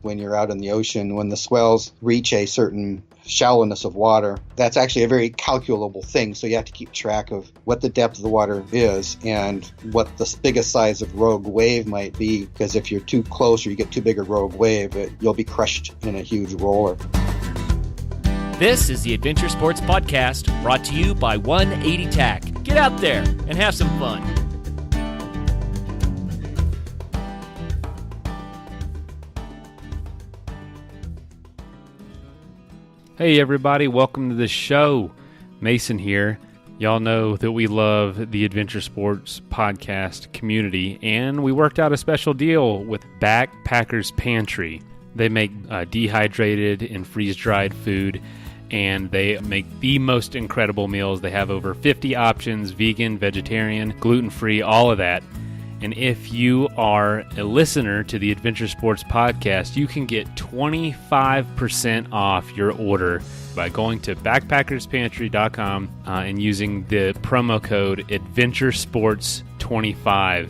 when you're out in the ocean, when the swells reach a certain shallowness of water. That's actually a very calculable thing. So you have to keep track of what the depth of the water is and what the biggest size of rogue wave might be. Because if you're too close or you get too big a rogue wave, you'll be crushed in a huge roller. This is the Adventure Sports Podcast, brought to you by 180 Tack. Get out there and have some fun. Hey everybody, welcome to the show. Mason here. Y'all know that we love the Adventure Sports Podcast community, and we worked out a special deal with Backpackers Pantry. They make dehydrated and freeze-dried food, and they make the most incredible meals. They have over 50 options, vegan, vegetarian, gluten-free, all of that. And if you are a listener to the Adventure Sports Podcast, you can get 25% off your order by going to backpackerspantry.com and using the promo code AdventureSports25.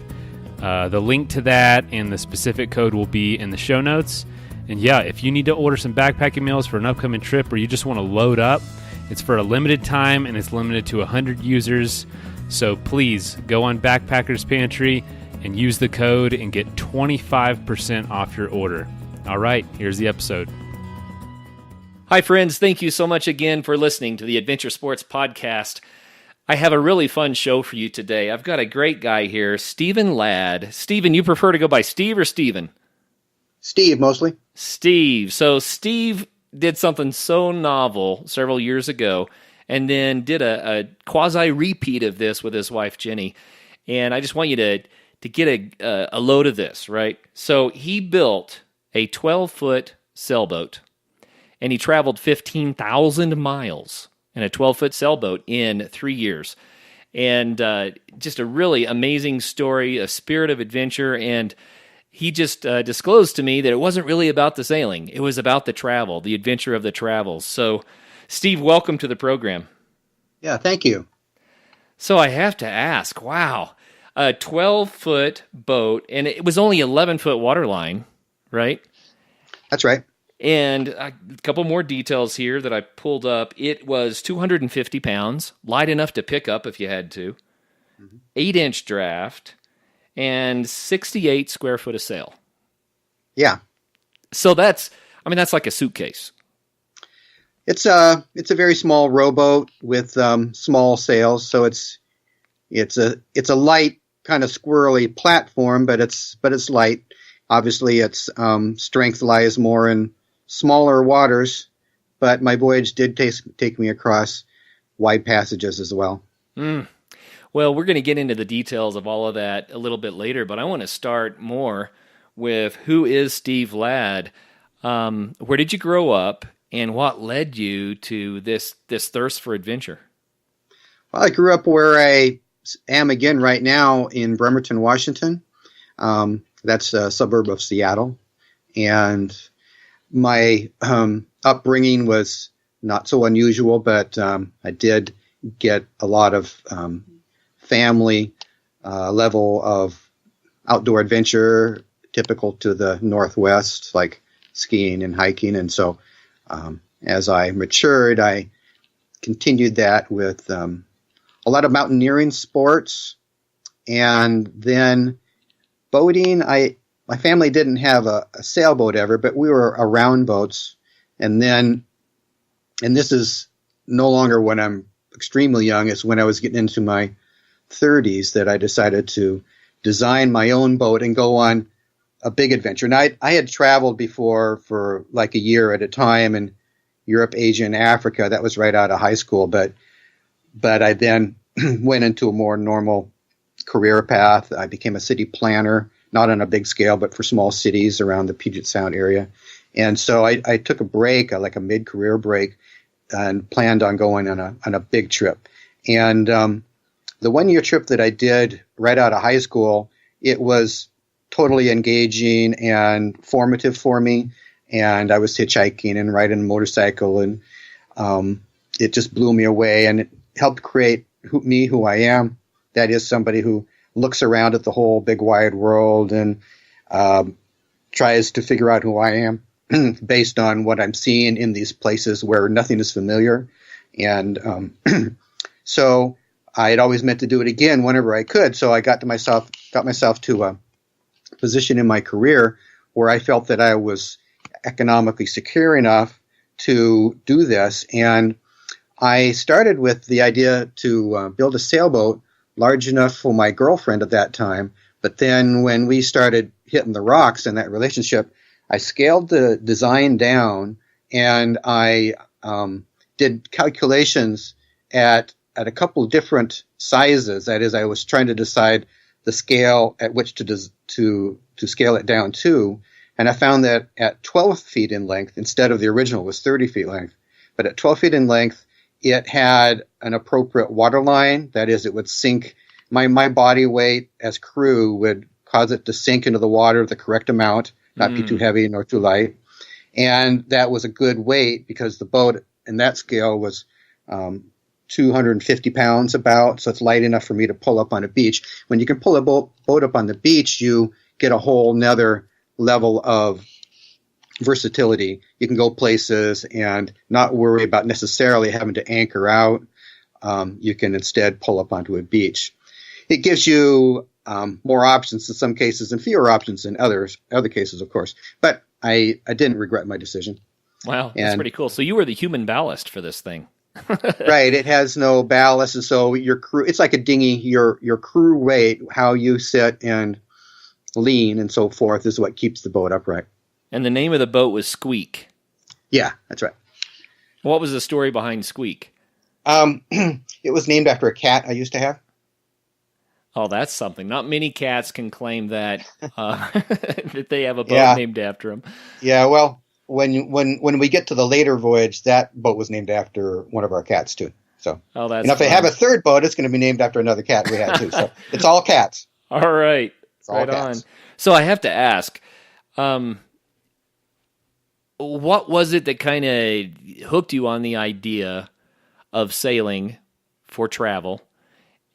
The link to that and the specific code will be in the show notes. And yeah, if you need to order some backpacking meals for an upcoming trip or you just want to load up, it's for a limited time and it's limited to 100 users. So please go on Backpackers Pantry and use the code and get 25% off your order. All right, here's the episode. Hi, friends. Thank you so much again for listening to the Adventure Sports Podcast. I have a really fun show for you today. I've got a great guy here, Stephen Ladd. Stephen, you prefer to go by Steve or Stephen? Steve, mostly. Steve. So Steve did something so novel several years ago and then did a quasi-repeat of this with his wife, Jenny. And I just want you to get a load of this, right? So he built a 12-foot sailboat, and he traveled 15,000 miles in a 12-foot sailboat in 3 years. And just a really amazing story, a spirit of adventure, and he just disclosed to me that it wasn't really about the sailing. It was about the travel, the adventure of the travels. So, Steve, welcome to the program. Yeah, thank you. So I have to ask, wow, a 12-foot boat, and it was only 11-foot waterline, right? That's right. And a couple more details here that I pulled up. It was 250 pounds, light enough to pick up if you had to, 8-inch draft, and 68 square foot of sail. Yeah. So that's like a suitcase. It's a very small rowboat with small sails, so it's a light, kind of squirrely platform, but it's light. Obviously, its strength lies more in smaller waters, but my voyage did take me across wide passages as well. Well, we're going to get into the details of all of that a little bit later, but I want to start more with who is Steve Ladd? Where did you grow up, and what led you to this thirst for adventure? Well, I grew up where I am again right now in Bremerton, Washington. That's a suburb of Seattle. And my upbringing was not so unusual, but I did get a lot of family level of outdoor adventure, typical to the Northwest, like skiing and hiking. And so as I matured, I continued that with a lot of mountaineering sports, and then boating. My family didn't have a sailboat ever, but we were around boats. And this is no longer when I'm extremely young. It's when I was getting into my 30s that I decided to design my own boat and go on a big adventure. And I had traveled before for like a year at a time in Europe, Asia, and Africa. That was right out of high school, but I then went into a more normal career path. I became a city planner, not on a big scale, but for small cities around the Puget Sound area. And so I took a break, like a mid-career break, and planned on going on a big trip. And the 1-year trip that I did right out of high school, it was totally engaging and formative for me. And I was hitchhiking and riding a motorcycle, and it just blew me away, and it helped create who I am. That is somebody who looks around at the whole big wide world and tries to figure out who I am based on what I'm seeing in these places where nothing is familiar. And so I had always meant to do it again whenever I could. So I got myself to a position in my career where I felt that I was economically secure enough to do this. And I started with the idea to build a sailboat large enough for my girlfriend at that time. But then when we started hitting the rocks in that relationship, I scaled the design down, and I did calculations at a couple of different sizes. That is, I was trying to decide the scale at which to scale it down to. And I found that at 12 feet in length, instead of the original was 30 feet length, but at 12 feet in length, it had an appropriate water line. That is, it would sink. My body weight as crew would cause it to sink into the water the correct amount, not be too heavy nor too light. And that was a good weight because the boat in that scale was 250 pounds about, so it's light enough for me to pull up on a beach. When you can pull a boat up on the beach, you get a whole nother level of versatility. You can go places and not worry about necessarily having to anchor out. You can instead pull up onto a beach. It gives you more options in some cases and fewer options in other cases, of course. But I didn't regret my decision. Wow, that's pretty cool. So you were the human ballast for this thing. Right. It has no ballast, and so your crew, it's like a dinghy. Your crew weight, how you sit and lean and so forth, is what keeps the boat upright. And the name of the boat was Squeak. Yeah, that's right. What was the story behind Squeak? It was named after a cat I used to have. Oh, that's something. Not many cats can claim that that they have a boat named after them. Yeah, well, when we get to the later voyage, that boat was named after one of our cats too. So, that's if they have a third boat, it's going to be named after another cat we had too. So it's all cats. All right, right on. So I have to ask, what was it that kind of hooked you on the idea of sailing for travel?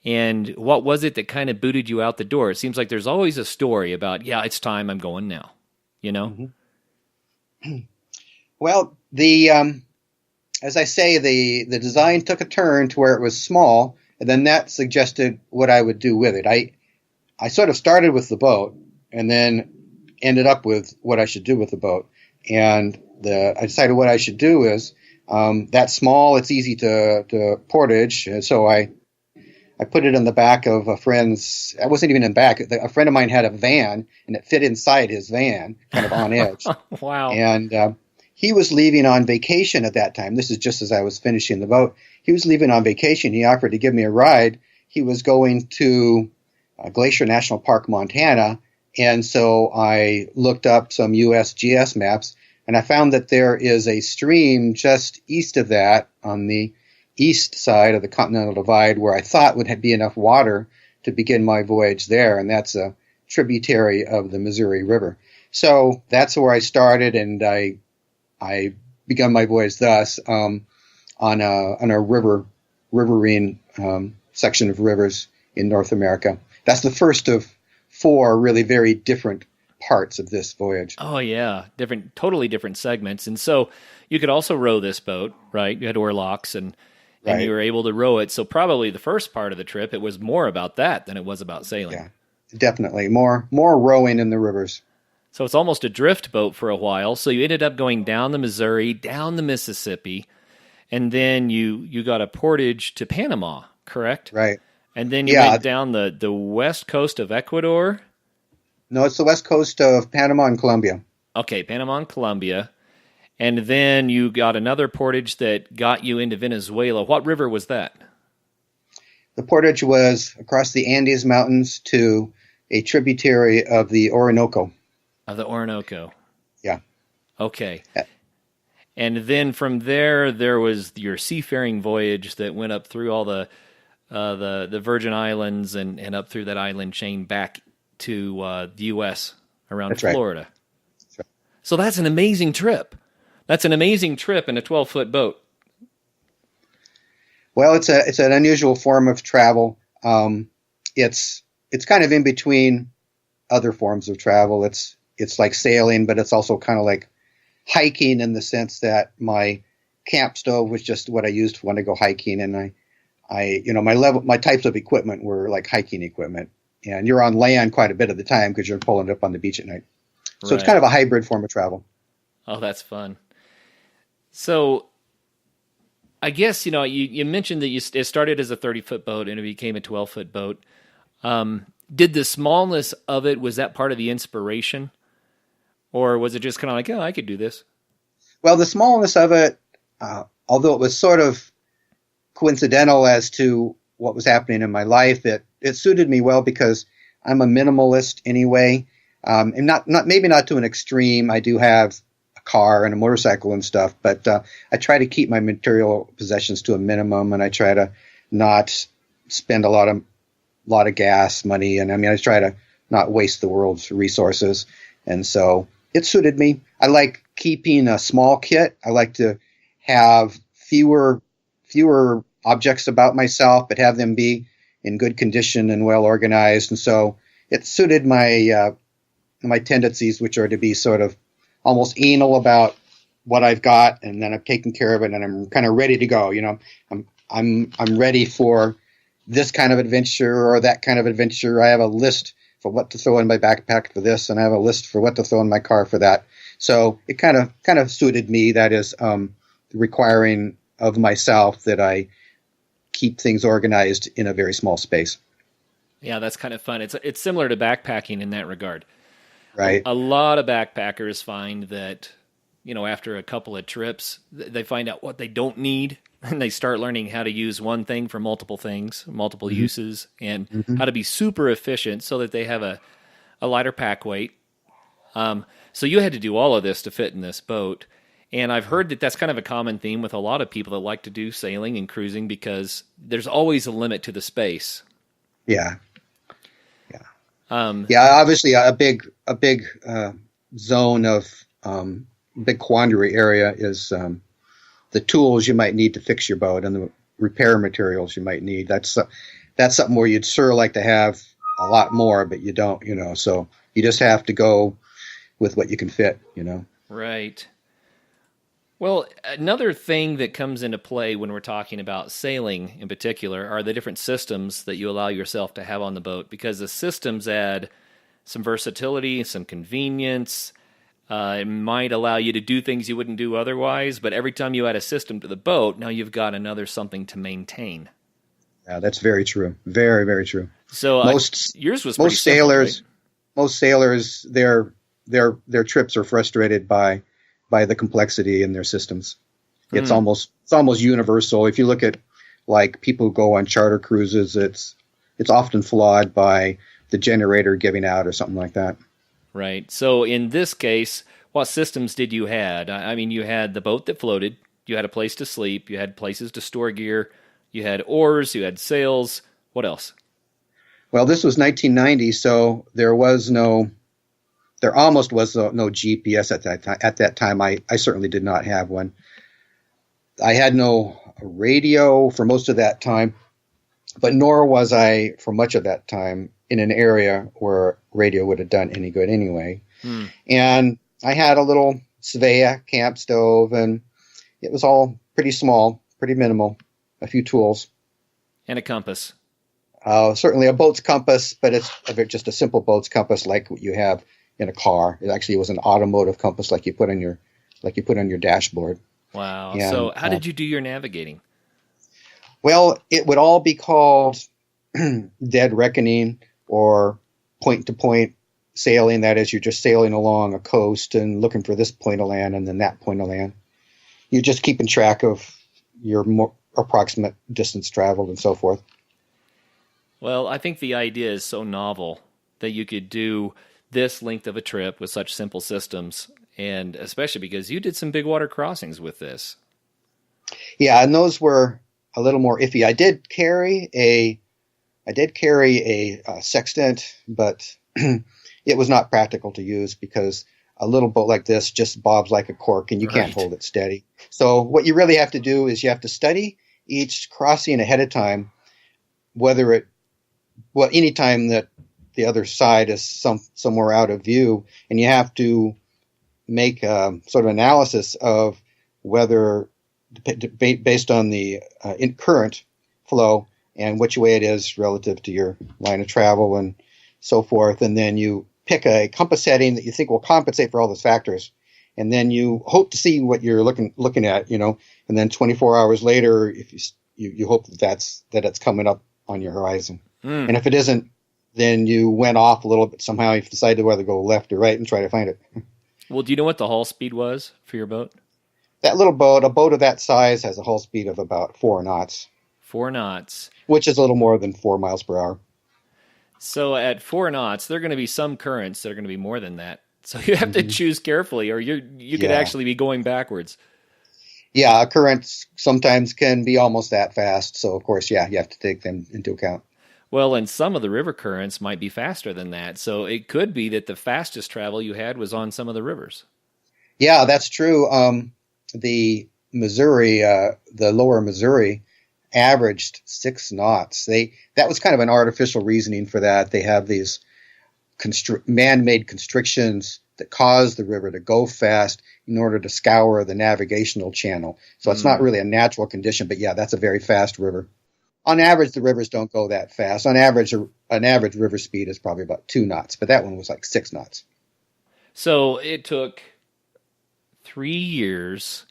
And what was it that kind of booted you out the door? It seems like there's always a story about, it's time, I'm going now, you know? Mm-hmm. Well, as I say, the design took a turn to where it was small, and then that suggested what I would do with it. I sort of started with the boat and then ended up with what I should do with the boat. And I decided what I should do is, that small, it's easy to portage. And so I put it in the back of a friend's. I wasn't even in the back. A friend of mine had a van, and it fit inside his van, kind of on edge. Wow. And he was leaving on vacation at that time. This is just as I was finishing the boat. He was leaving on vacation. He offered to give me a ride. He was going to Glacier National Park, Montana. And so I looked up some USGS maps, and I found that there is a stream just east of that on the east side of the Continental Divide where I thought would be enough water to begin my voyage there, and that's a tributary of the Missouri River. So that's where I started, and I began my voyage thus on a riverine section of rivers in North America. That's the first of 4 really very different parts of this voyage. Oh yeah, totally different segments. And so you could also row this boat, right? You had oarlocks and you were able to row it. So probably the first part of the trip, it was more about that than it was about sailing. Yeah, definitely. More rowing in the rivers. So it's almost a drift boat for a while. So you ended up going down the Missouri, down the Mississippi, and then you got a portage to Panama, correct? Right. And then you went down the west coast of Ecuador? No, it's the west coast of Panama and Colombia. Okay, Panama and Colombia. And then you got another portage that got you into Venezuela. What river was that? The portage was across the Andes Mountains to a tributary of the Orinoco. Of the Orinoco. Yeah. Okay. And then from there was your seafaring voyage that went up through all the Virgin Islands and up through that island chain back to the U.S. around That's Florida. Right. That's right. So that's an amazing trip. That's an amazing trip in a 12-foot boat. Well, it's an unusual form of travel. It's kind of in between other forms of travel. It's it's like sailing, but it's also kind of like hiking in the sense that my camp stove was just what I used when I go hiking, and my types of equipment were like hiking equipment, and you're on land quite a bit of the time because you're pulling up on the beach at night. So It's kind of a hybrid form of travel. Oh, that's fun. So I guess, you mentioned that it started as a 30-foot boat and it became a 12-foot boat. Did the smallness of it, was that part of the inspiration? Or was it just kind of like, oh, I could do this? Well, the smallness of it, although it was sort of coincidental as to what was happening in my life, it suited me well because I'm a minimalist anyway. And maybe not to an extreme. I do have a car and a motorcycle and stuff, but I try to keep my material possessions to a minimum, and I try to not spend a lot of gas money, and I try to not waste the world's resources, and so it suited me. I like keeping a small kit. I like to have fewer objects about myself, but have them be in good condition and well organized, and so it suited my tendencies, which are to be sort of almost anal about what I've got, and then I'm taking care of it, and I'm kind of ready to go. I'm ready for this kind of adventure or that kind of adventure. I have a list for what to throw in my backpack for this, and I have a list for what to throw in my car for that. So it kind of suited me. That is requiring of myself that I keep things organized in a very small space. Yeah, that's kind of fun. It's similar to backpacking in that regard. Right. A lot of backpackers find that, after a couple of trips, they find out what they don't need, and they start learning how to use one thing for multiple things, multiple uses, and how to be super efficient so that they have a lighter pack weight. So you had to do all of this to fit in this boat. And I've heard that that's kind of a common theme with a lot of people that like to do sailing and cruising because there's always a limit to the space. Yeah. Obviously a big zone of big quandary area is the tools you might need to fix your boat and the repair materials you might need. That's something where you'd sure like to have a lot more, but you don't, so you just have to go with what you can fit, Right. Well, another thing that comes into play when we're talking about sailing in particular are the different systems that you allow yourself to have on the boat, because the systems add some versatility, some convenience. It might allow you to do things you wouldn't do otherwise, but every time you add a system to the boat, now you've got another something to maintain. Yeah, that's very true. Very, very true. So yours was pretty most sailors, their trips are frustrated by the complexity in their systems. It's almost universal. If you look at like people who go on charter cruises, it's often flawed by the generator giving out or something like that. Right. So in this case, what systems did you had? You had the boat that floated, you had a place to sleep, you had places to store gear, you had oars, you had sails. What else? Well, this was 1990, so there almost was no GPS at that time. At that time, I certainly did not have one. I had no radio for most of that time, but nor was I for much of that time in an area where radio would have done any good anyway. And I had a little Svea camp stove, and it was all pretty small, pretty minimal, a few tools. And a compass. Certainly a boat's compass, but it's just a simple boat's compass like what you have in a car. It actually was an automotive compass like you put on your dashboard. Wow. And, so how did you do your navigating? Well, it would all be called dead reckoning or point-to-point sailing. That is, you're just sailing along a coast and looking for this point of land and then that point of land. You're just keeping track of your more approximate distance traveled and so forth. Well, I think the idea is so novel that you could do this length of a trip with such simple systems, and especially because you did some big water crossings with this. Yeah, and those were a little more iffy. I did carry a sextant, but it was not practical to use because a little boat like this just bobs like a cork and you can't hold it steady. So what you really have to do is you have to study each crossing ahead of time, any time that the other side is somewhere out of view, and you have to make sort of analysis of whether, based on the current flow and which way it is relative to your line of travel and so forth, and then you pick a compass heading that you think will compensate for all those factors, and then you hope to see what you're looking at, and then 24 hours later, if you hope that it's coming up on your horizon, and if it isn't, then you went off a little bit somehow. You've decided whether to go left or right and try to find it. Well, do you know what the hull speed was for your boat? That little boat, a boat of that size, has a hull speed of about 4 knots. 4 knots. Which is a little more than 4 miles per hour. So at 4 knots, there are going to be some currents that are going to be more than that. So you have to choose carefully, or you could actually be going backwards. Yeah, currents sometimes can be almost that fast. So, of course, you have to take them into account. Well, and some of the river currents might be faster than that. So it could be that the fastest travel you had was on some of the rivers. Yeah, that's true. The Missouri, the lower Missouri, averaged 6 knots. That was kind of an artificial reasoning for that. They have these man-made constrictions that cause the river to go fast in order to scour the navigational channel. So it's not really a natural condition, but yeah, that's a very fast river. On average, the rivers don't go that fast. On average, an average river speed is probably about 2 knots, but that one was like 6 knots. So it took 3 years,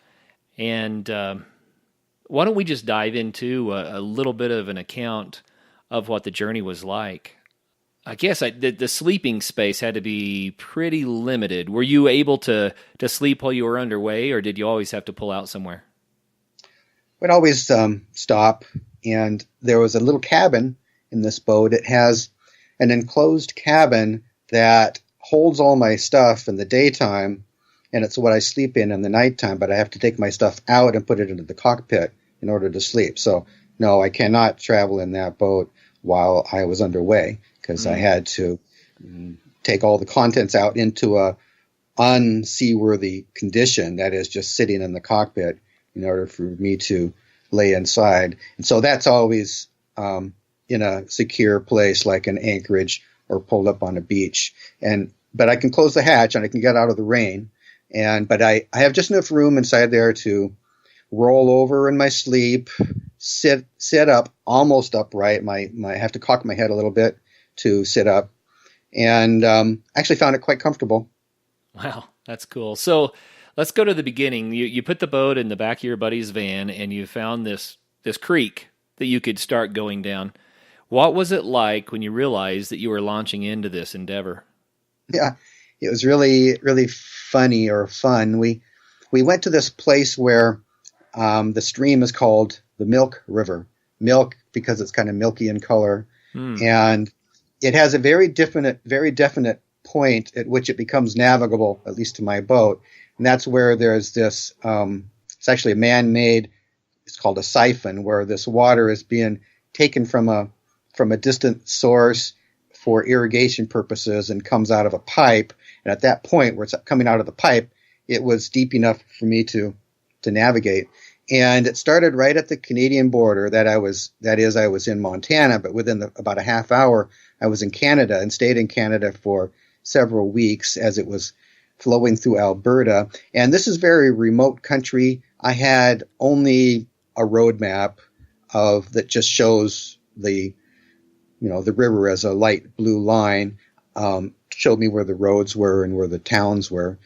and why don't we just dive into a little bit of an account of what the journey was like? I guess the sleeping space had to be pretty limited. Were you able to sleep while you were underway, or did you always have to pull out somewhere? We'd always stop, and there was a little cabin in this boat. It has an enclosed cabin that holds all my stuff in the daytime, and it's what I sleep in the nighttime, but I have to take my stuff out and put it into the cockpit in order to sleep. So, no, I cannot travel in that boat while I was underway, because I had to take all the contents out into a unseaworthy condition, that is just sitting in the cockpit, in order for me to lay inside. And so that's always in a secure place like an anchorage or pulled up on a beach. But I can close the hatch and I can get out of the rain. But I have just enough room inside there to roll over in my sleep, sit up almost upright. I have to cock my head a little bit to sit up, and actually found it quite comfortable. Wow, that's cool. So let's go to the beginning. You put the boat in the back of your buddy's van, and you found this creek that you could start going down. What was it like when you realized that you were launching into this endeavor? Yeah, it was really, really funny or fun. We went to this place where the stream is called the Milk River. Milk because it's kind of milky in color, and it has a very definite point at which it becomes navigable, at least to my boat. And that's where there's this, it's actually a man-made, it's called a siphon, where this water is being taken from a distant source for irrigation purposes and comes out of a pipe. And at that point where it's coming out of the pipe, it was deep enough for me to navigate. And it started right at the Canadian border. I was in Montana, but within about a half hour, I was in Canada and stayed in Canada for several weeks as it was flowing through Alberta. And this is very remote country. I had only a road map that just shows the river as a light blue line, showed me where the roads were and where the towns were.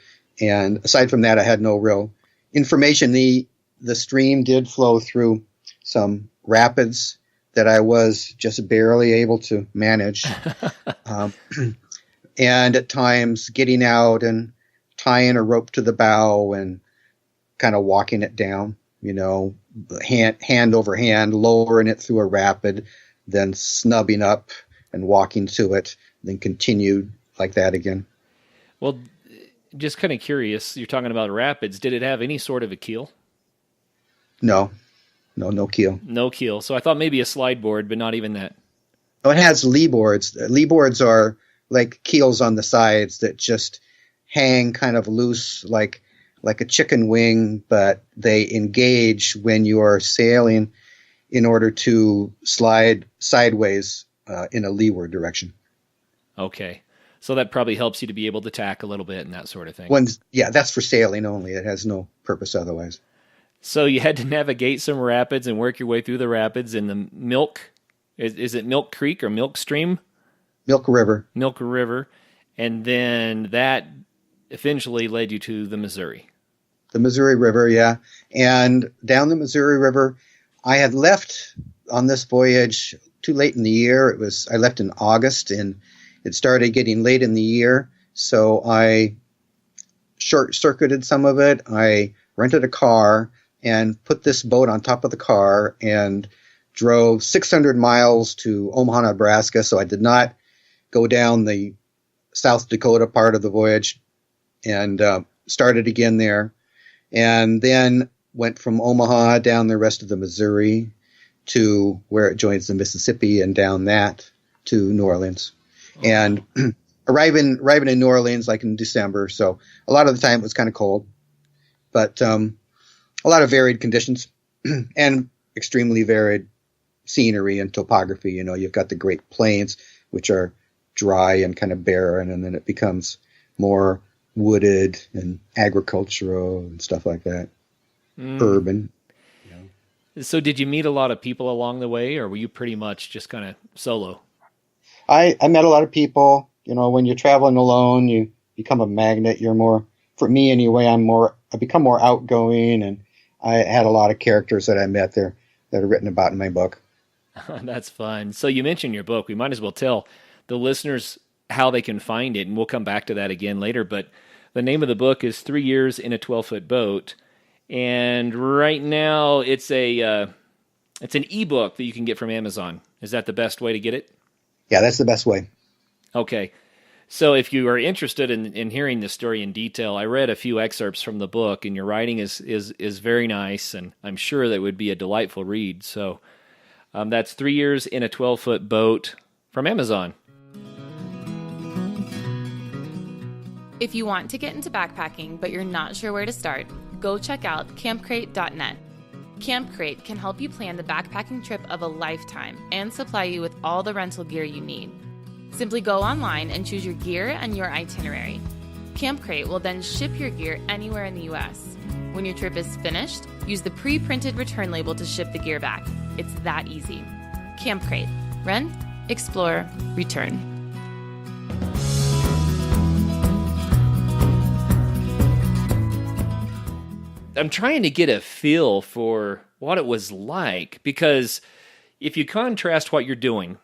And aside from that, I had no real information. The stream did flow through some rapids that I was just barely able to manage. And at times getting out and tying a rope to the bow and kind of walking it down, hand over hand, lowering it through a rapid, then snubbing up and walking to it, then continued like that again. Well, just kind of curious, you're talking about rapids. Did it have any sort of a keel? No keel. No keel. So I thought maybe a slide board, but not even that. Oh, it has lee boards. Lee boards are like keels on the sides that just hang kind of loose like a chicken wing, but they engage when you are sailing in order to slide sideways in a leeward direction. Okay. So that probably helps you to be able to tack a little bit and that sort of thing. Yeah, that's for sailing only. It has no purpose otherwise. So you had to navigate some rapids and work your way through the rapids in the is it Milk Creek or Milk Stream? Milk River. Milk River. And then that eventually led you to the Missouri. The Missouri River, yeah. And down the Missouri River, I had left on this voyage too late in the year. I left in August, and it started getting late in the year. So I short-circuited some of it. I rented a car and put this boat on top of the car and drove 600 miles to Omaha, Nebraska. So I did not go down the South Dakota part of the voyage, and started again there. And then went from Omaha down the rest of the Missouri to where it joins the Mississippi, and down that to New Orleans. And arriving in New Orleans like in December. So a lot of the time it was kind of cold, but a lot of varied conditions and extremely varied scenery and topography. You know, you've got the Great Plains, which are dry and kind of barren, and then it becomes more wooded and agricultural and stuff like that. Urban. You know. So did you meet a lot of people along the way, or were you pretty much just kind of solo? I met a lot of people. You know, when you're traveling alone, you become a magnet. You're more, for me anyway, I become more outgoing, and I had a lot of characters that I met there that are written about in my book. That's fun. So you mentioned your book. We might as well tell the listeners how they can find it, and we'll come back to that again later. But the name of the book is 3 Years in a 12-Foot Boat. And right now it's an ebook that you can get from Amazon. Is that the best way to get it? Yeah, that's the best way. Okay. So if you are interested in hearing this story in detail, I read a few excerpts from the book, and your writing is very nice, and I'm sure that would be a delightful read. So that's 3 Years in a 12-Foot Boat from Amazon. If you want to get into backpacking but you're not sure where to start, go check out campcrate.net. Camp Crate can help you plan the backpacking trip of a lifetime and supply you with all the rental gear you need. Simply go online and choose your gear and your itinerary. Camp Crate will then ship your gear anywhere in the U.S. When your trip is finished, use the pre-printed return label to ship the gear back. It's that easy. Camp Crate. Rent, explore, return. I'm trying to get a feel for what it was like, because if you contrast what you're doing,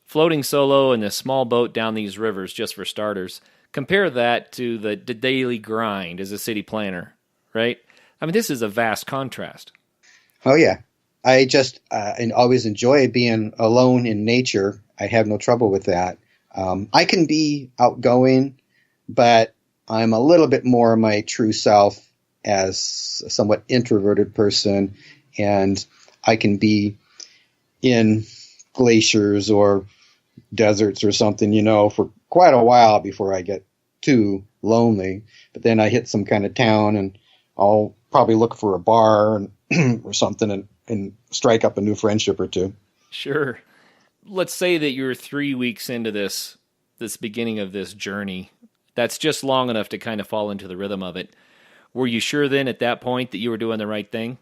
floating solo in a small boat down these rivers, just for starters, compare that to the daily grind as a city planner, right? I mean, this is a vast contrast. Oh, yeah. I just and always enjoy being alone in nature. I have no trouble with that. I can be outgoing, but I'm a little bit more my true self as a somewhat introverted person, and I can be in glaciers or deserts or something, you know, for quite a while before I get too lonely. But then I hit some kind of town, and I'll probably look for a bar and or something and strike up a new friendship or two. Sure. Let's say that you're 3 weeks into this beginning of this journey. That's just long enough to kind of fall into the rhythm of it. Were you sure then at that point that you were doing the right thing?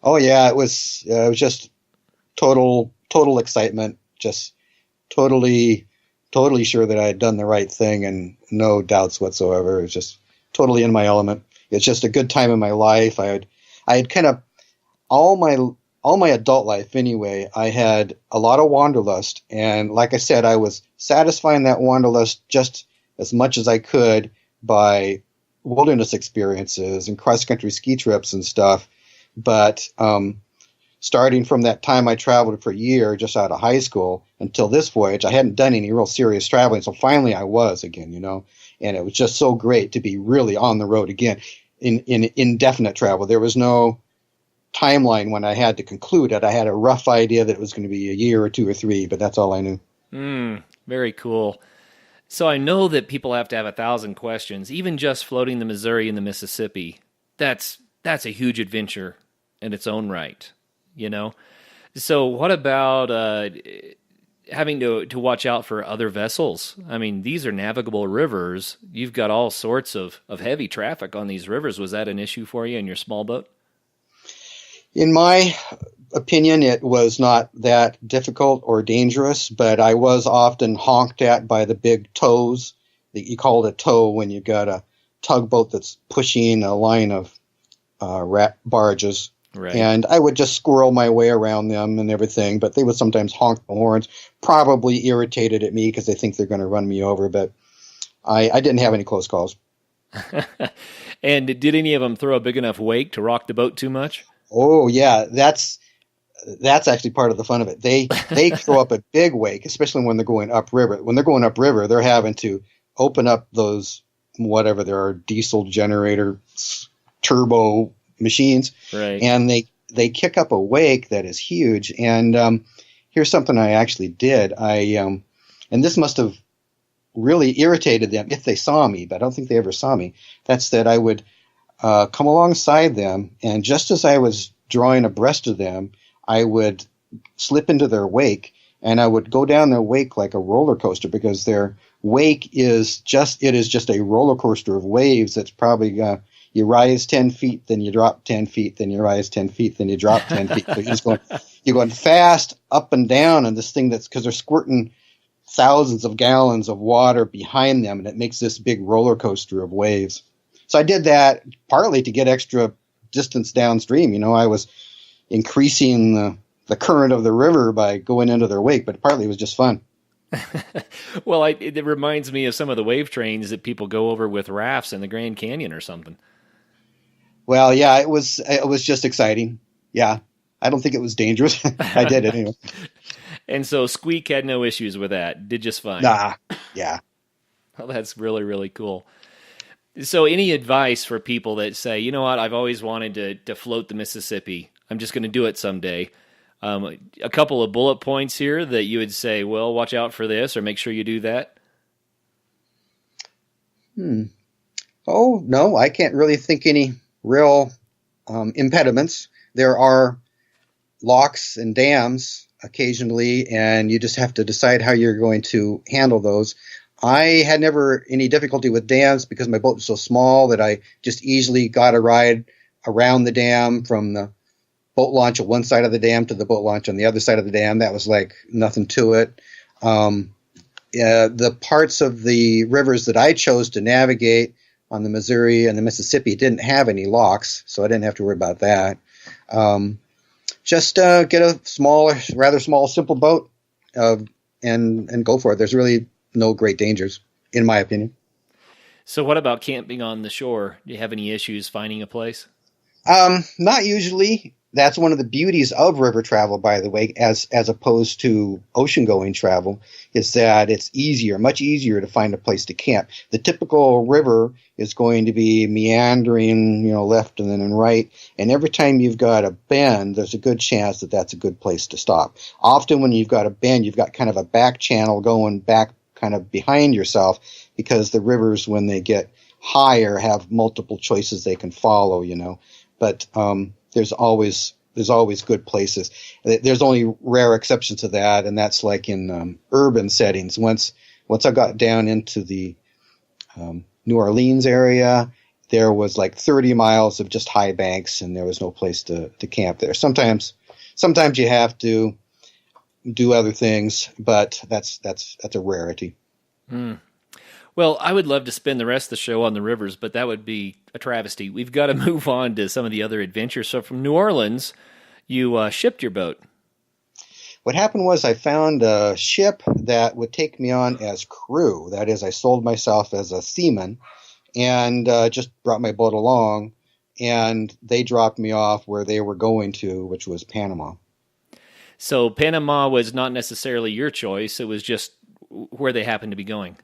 Oh yeah, it was just total excitement, just totally sure that I had done the right thing, and no doubts whatsoever. It was just totally in my element. It's just a good time in my life. I had kind of all my adult life anyway. I had a lot of wanderlust, and like I said, I was satisfying that wanderlust just as much as I could by wilderness experiences and cross-country ski trips and stuff. But starting from that time I traveled for a year just out of high school until this voyage, I hadn't done any real serious traveling. So finally I was again, you know, and it was just so great to be really on the road again in indefinite travel. There was no timeline when I had to conclude it. I had a rough idea that it was going to be a year or 2 or 3, but that's all I knew. Very cool. So I know that people have to have 1,000 questions, even just floating the Missouri and the Mississippi. That's a huge adventure in its own right, you know? So what about having to watch out for other vessels? I mean, these are navigable rivers. You've got all sorts of heavy traffic on these rivers. Was that an issue for you in your small boat? In my opinion, it was not that difficult or dangerous, but I was often honked at by the big tows. You call it a tow when you've got a tugboat that's pushing a line of barges. Right. And I would just squirrel my way around them and everything, but they would sometimes honk the horns, probably irritated at me because they think they're going to run me over, but I didn't have any close calls. And did any of them throw a big enough wake to rock the boat too much? Oh, yeah, that's actually part of the fun of it. They throw up a big wake, especially when they're going upriver. When they're going upriver, they're having to open up those, whatever there are, diesel generator, turbo machines, right? And they kick up a wake that is huge. And here's something I actually did. And this must have really irritated them if they saw me, but I don't think they ever saw me. That's that I would come alongside them, and just as I was drawing abreast of them, I would slip into their wake, and I would go down their wake like a roller coaster, because their wake is just a roller coaster of waves. That's probably you rise 10 feet, then you drop 10 feet, then you rise 10 feet, then you drop 10 feet. So you're going fast up and down on this thing because they're squirting thousands of gallons of water behind them, and it makes this big roller coaster of waves. So I did that partly to get extra distance downstream. I was increasing the current of the river by going into their wake, but partly it was just fun. Well, it reminds me of some of the wave trains that people go over with rafts in the Grand Canyon or something. Well, yeah, it was just exciting. Yeah, I don't think it was dangerous. I did it anyway. And so Squeak had no issues with that. Did just fine. Nah, yeah. Well, that's really, really cool. So any advice for people that say, you know what, I've always wanted to float the Mississippi. I'm just going to do it someday. A couple of bullet points here that you would say, well, watch out for this or make sure you do that. Oh, no, I can't really think any real impediments. There are locks and dams occasionally, and you just have to decide how you're going to handle those. I had never any difficulty with dams because my boat was so small that I just easily got a ride around the dam from the boat launch at one side of the dam to the boat launch on the other side of the dam. That was like nothing to it. The parts of the rivers that I chose to navigate on the Missouri and the Mississippi didn't have any locks, so I didn't have to worry about that. Just get a rather small, simple boat and go for it. There's really no great dangers, in my opinion. So what about camping on the shore? Do you have any issues finding a place? Not usually. That's one of the beauties of river travel, by the way, as opposed to ocean-going travel, is that it's much easier to find a place to camp. The typical river is going to be meandering, left and then right, and every time you've got a bend, there's a good chance that that's a good place to stop. Often when you've got a bend, you've got kind of a back channel going back kind of behind yourself, because the rivers, when they get higher, have multiple choices they can follow, But there's always good places. There's only rare exceptions to that, and that's like in urban settings. Once I got down into the New Orleans area, there was like 30 miles of just high banks, and there was no place to camp there. Sometimes you have to do other things, but that's a rarity. Well, I would love to spend the rest of the show on the rivers, but that would be a travesty. We've got to move on to some of the other adventures. So from New Orleans, you shipped your boat. What happened was I found a ship that would take me on as crew. That is, I sold myself as a seaman and just brought my boat along, and they dropped me off where they were going to, which was Panama. So Panama was not necessarily your choice. It was just where they happened to be going.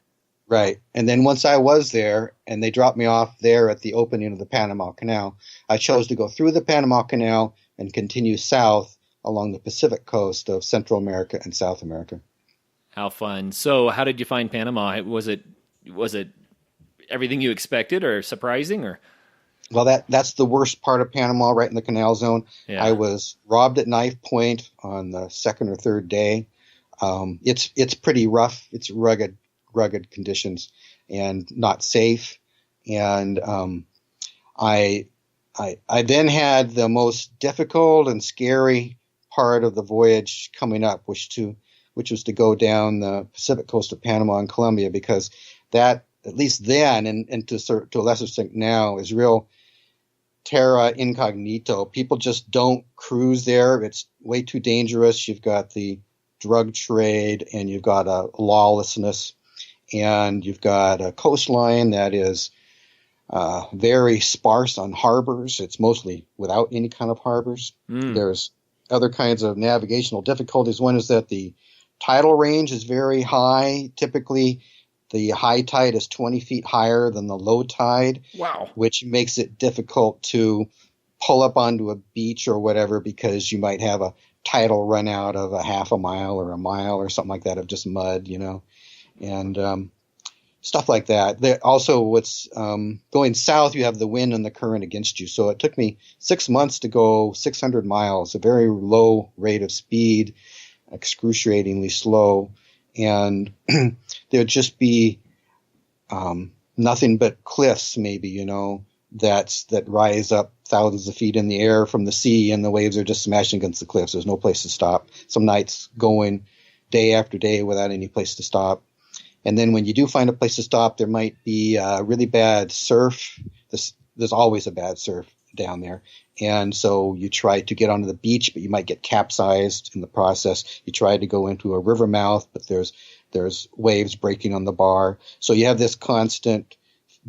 Right. And then once I was there and they dropped me off there at the opening of the Panama Canal, I chose to go through the Panama Canal and continue south along the Pacific coast of Central America and South America. How fun. So how did you find Panama? Was it everything you expected or surprising? Or? Well, that's the worst part of Panama, right in the canal zone. Yeah. I was robbed at knife point on the second or third day. It's pretty rough. It's rugged conditions and not safe. And I then had the most difficult and scary part of the voyage coming up, which was to go down the Pacific coast of Panama and Colombia, because that, at least then, and to a lesser extent now, is real terra incognito. People just don't cruise there. It's way too dangerous. You've got the drug trade, and you've got a lawlessness, and you've got a coastline that is very sparse on harbors. It's mostly without any kind of harbors. There's other kinds of navigational difficulties. One is that the tidal range is very high. Typically, the high tide is 20 feet higher than the low tide. Wow. Which makes it difficult to pull up onto a beach or whatever, because you might have a tidal run out of a half a mile or a mile or something like that of just mud, and stuff like that. Also, what's going south, you have the wind and the current against you. So it took me 6 months to go 600 miles, a very low rate of speed, excruciatingly slow. And there'd just be nothing but cliffs, maybe, that rise up thousands of feet in the air from the sea, and the waves are just smashing against the cliffs. There's no place to stop. Some nights going day after day without any place to stop. And then when you do find a place to stop, there might be really bad surf. There's always a bad surf down there. And so you try to get onto the beach, but you might get capsized in the process. You try to go into a river mouth, but there's waves breaking on the bar. So you have this constant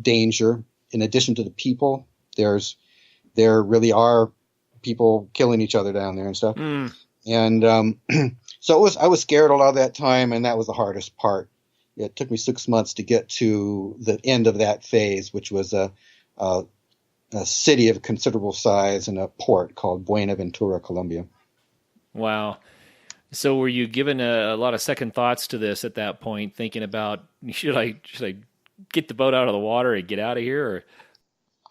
danger. In addition to the people, there really are people killing each other down there and stuff. And so I was scared a lot of that time, and that was the hardest part. It took me 6 months to get to the end of that phase, which was a city of considerable size and a port called Buenaventura, Colombia. Wow. So were you given a lot of second thoughts to this at that point, thinking about, should I get the boat out of the water and get out of here? Or?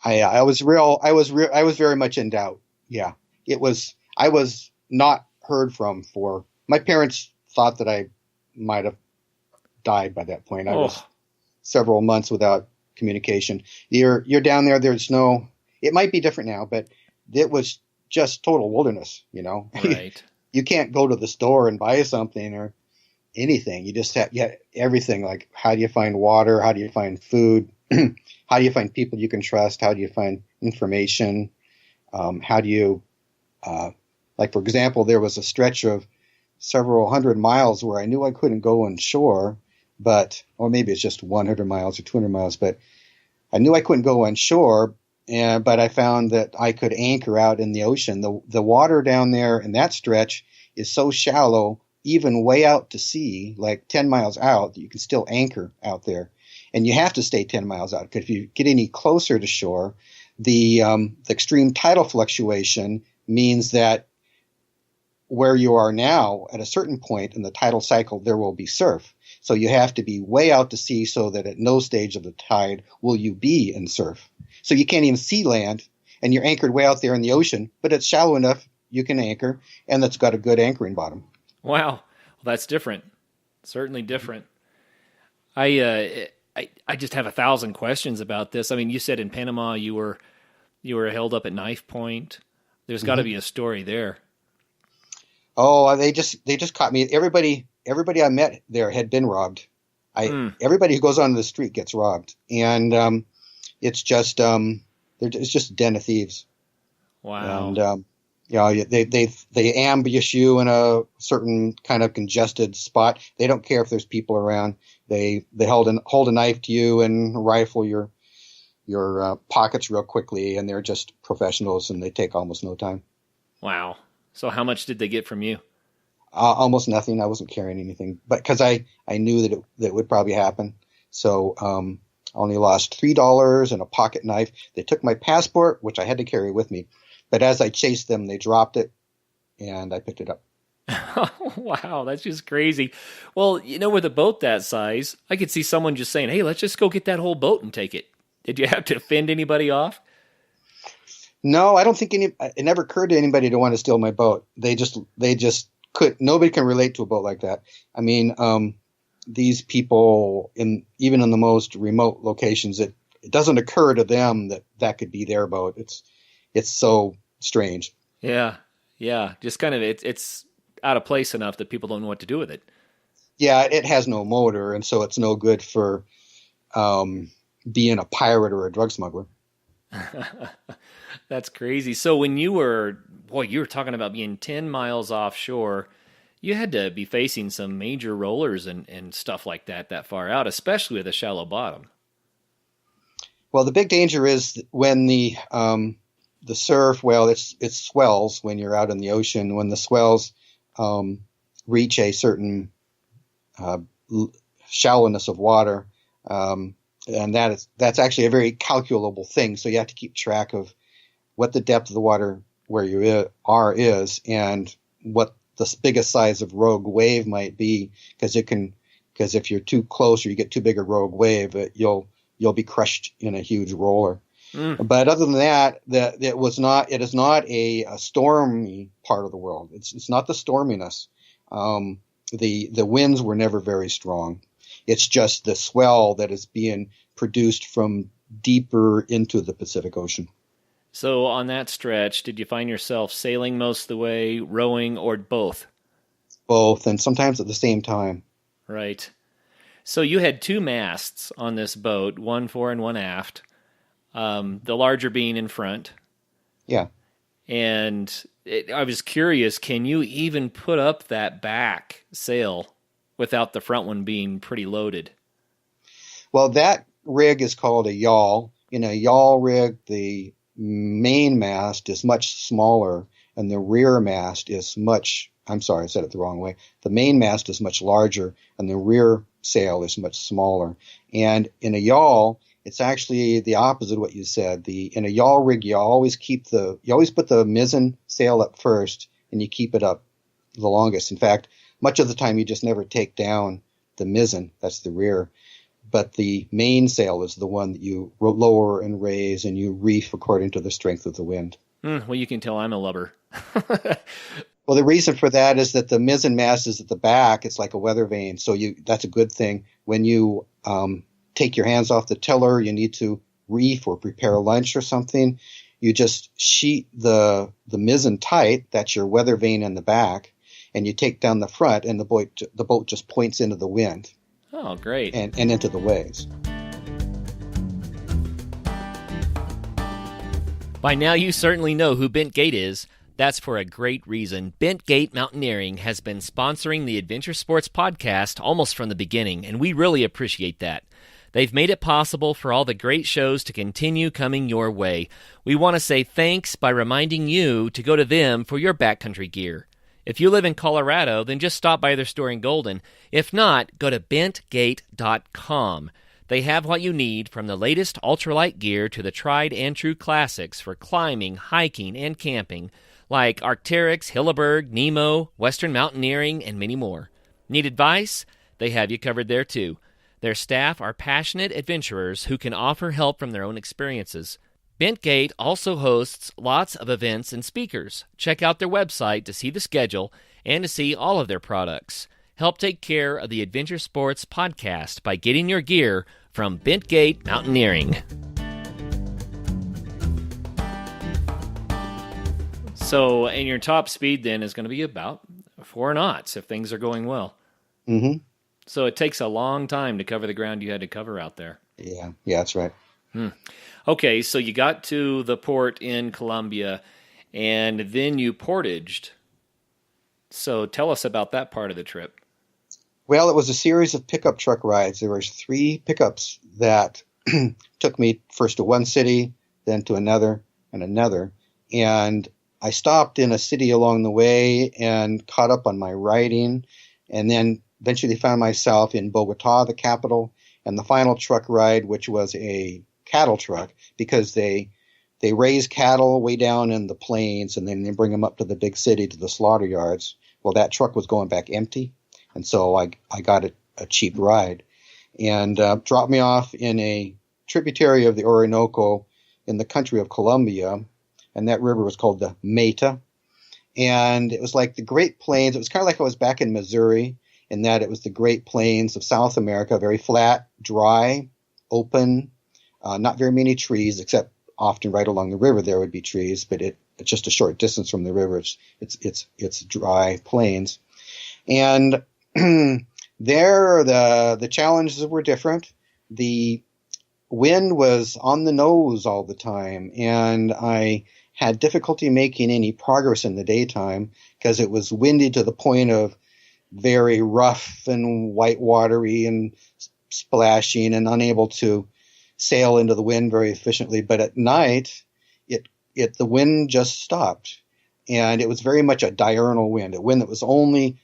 I was very much in doubt. Yeah. I was not heard from my parents thought that I might have died by that point. I was several months without communication. You're down there. It might be different now, but it was just total wilderness, Right. You can't go to the store and buy something or anything. You just have everything. Like, how do you find water? How do you find food? How do you find people you can trust? How do you find information? How do you, for example, there was a stretch of several hundred miles where I knew I couldn't go on shore, or maybe it's just 100 miles or 200 miles, but I knew I couldn't go on shore, but I found that I could anchor out in the ocean. The water down there in that stretch is so shallow, even way out to sea, like 10 miles out, that you can still anchor out there. And you have to stay 10 miles out, because if you get any closer to shore, the extreme tidal fluctuation means that where you are now, at a certain point in the tidal cycle, there will be surf. So you have to be way out to sea so that at no stage of the tide will you be in surf. So you can't even see land, and you're anchored way out there in the ocean, but it's shallow enough you can anchor, and it's got a good anchoring bottom. Wow. Well, that's different. Certainly different. I just have 1,000 questions about this. I mean, you said in Panama you were held up at knife point. There's got to be a story there. Oh, they just caught me. Everybody I met there had been robbed. Everybody who goes onto the street gets robbed, and it's just it's just a den of thieves. Wow. And they ambush you in a certain kind of congested spot. They don't care if there's people around. They hold a knife to you and rifle your pockets real quickly, and they're just professionals, and they take almost no time. Wow. So how much did they get from you? Almost nothing. I wasn't carrying anything, but because I knew that it would probably happen. So I only lost $3 and a pocket knife. They took my passport, which I had to carry with me. But as I chased them, they dropped it, and I picked it up. Wow, that's just crazy. Well, with a boat that size, I could see someone just saying, hey, let's just go get that whole boat and take it. Did you have to fend anybody off? No, I don't think it never occurred to anybody to want to steal my boat. They just nobody can relate to a boat like that. I mean, these people even in the most remote locations, it doesn't occur to them that could be their boat. It's so strange. Yeah. Just kind of it's out of place enough that people don't know what to do with it. Yeah, it has no motor, and so it's no good for being a pirate or a drug smuggler. That's crazy. So when you were talking about being 10 miles offshore, you had to be facing some major rollers and stuff like that far out, especially with a shallow bottom. Well, the big danger is when the surf, well, it swells when you're out in the ocean. When the swells reach a certain shallowness of water, and that's actually a very calculable thing. So you have to keep track of what the depth of the water where you are is, and what the biggest size of rogue wave might be, because if you're too close or you get too big a rogue wave, you'll be crushed in a huge roller. But other than that, it is not a stormy part of the world. It's not the storminess. The winds were never very strong. It's just the swell that is being produced from deeper into the Pacific Ocean. So on that stretch, did you find yourself sailing most of the way, rowing, or both? Both, and sometimes at the same time. Right. So you had 2 masts on this boat, one fore and one aft, the larger being in front. Yeah. And I was curious, can you even put up that back sail without the front one being pretty loaded? Well, that rig is called a yawl. In a yawl rig, the main mast is much smaller, and the rear mast is I'm sorry, I said it the wrong way. The main mast is much larger, and the rear sail is much smaller. And in a yawl, it's actually the opposite of what you said. In a yawl rig, you always put the mizzen sail up first, and you keep it up the longest. In fact, much of the time you just never take down the mizzen. That's the rear. But the mainsail is the one that you lower and raise, and you reef according to the strength of the wind. Well, you can tell I'm a lubber. Well, the reason for that is that the mizzen mast is at the back. It's like a weather vane, so that's a good thing. When you take your hands off the tiller, you need to reef or prepare lunch or something. You just sheet the mizzen tight. That's your weather vane in the back, and you take down the front, and the boat just points into the wind. Oh, great. And into the waves. By now you certainly know who Bent Gate is. That's for a great reason. Bent Gate Mountaineering has been sponsoring the Adventure Sports Podcast almost from the beginning, and we really appreciate that. They've made it possible for all the great shows to continue coming your way. We want to say thanks by reminding you to go to them for your backcountry gear. If you live in Colorado, then just stop by their store in Golden. If not, go to bentgate.com. They have what you need, from the latest ultralight gear to the tried and true classics for climbing, hiking, and camping, like Arc'teryx, Hilleberg, Nemo, Western Mountaineering, and many more. Need advice? They have you covered there too. Their staff are passionate adventurers who can offer help from their own experiences. Bentgate also hosts lots of events and speakers. Check out their website to see the schedule and to see all of their products. Help take care of the Adventure Sports Podcast by getting your gear from Bentgate Mountaineering. So, and your top speed then is going to be about 4 knots if things are going well. Mm-hmm. So it takes a long time to cover the ground you had to cover out there. Yeah, that's right. Okay, so you got to the port in Colombia, and then you portaged. So tell us about that part of the trip. Well, it was a series of pickup truck rides. There were 3 pickups that took me first to one city, then to another and another. And I stopped in a city along the way and caught up on my riding, and then eventually found myself in Bogota, the capital, and the final truck ride, which was a cattle truck, because they raise cattle way down in the plains, and then they bring them up to the big city, to the slaughter yards. Well, that truck was going back empty, and so I got a cheap ride, and dropped me off in a tributary of the Orinoco in the country of Colombia, and that river was called the Meta. And it was like the Great Plains. It was kind of like I was back in Missouri in that it was the Great Plains of South America, very flat, dry, open, not very many trees, except often right along the river there would be trees, but it's just a short distance from the river. It's dry plains. And there, the challenges were different. The wind was on the nose all the time, and I had difficulty making any progress in the daytime because it was windy to the point of very rough and white watery and splashing and unable to sail into the wind very efficiently. But at night, the wind just stopped, and it was very much a diurnal wind, a wind that was only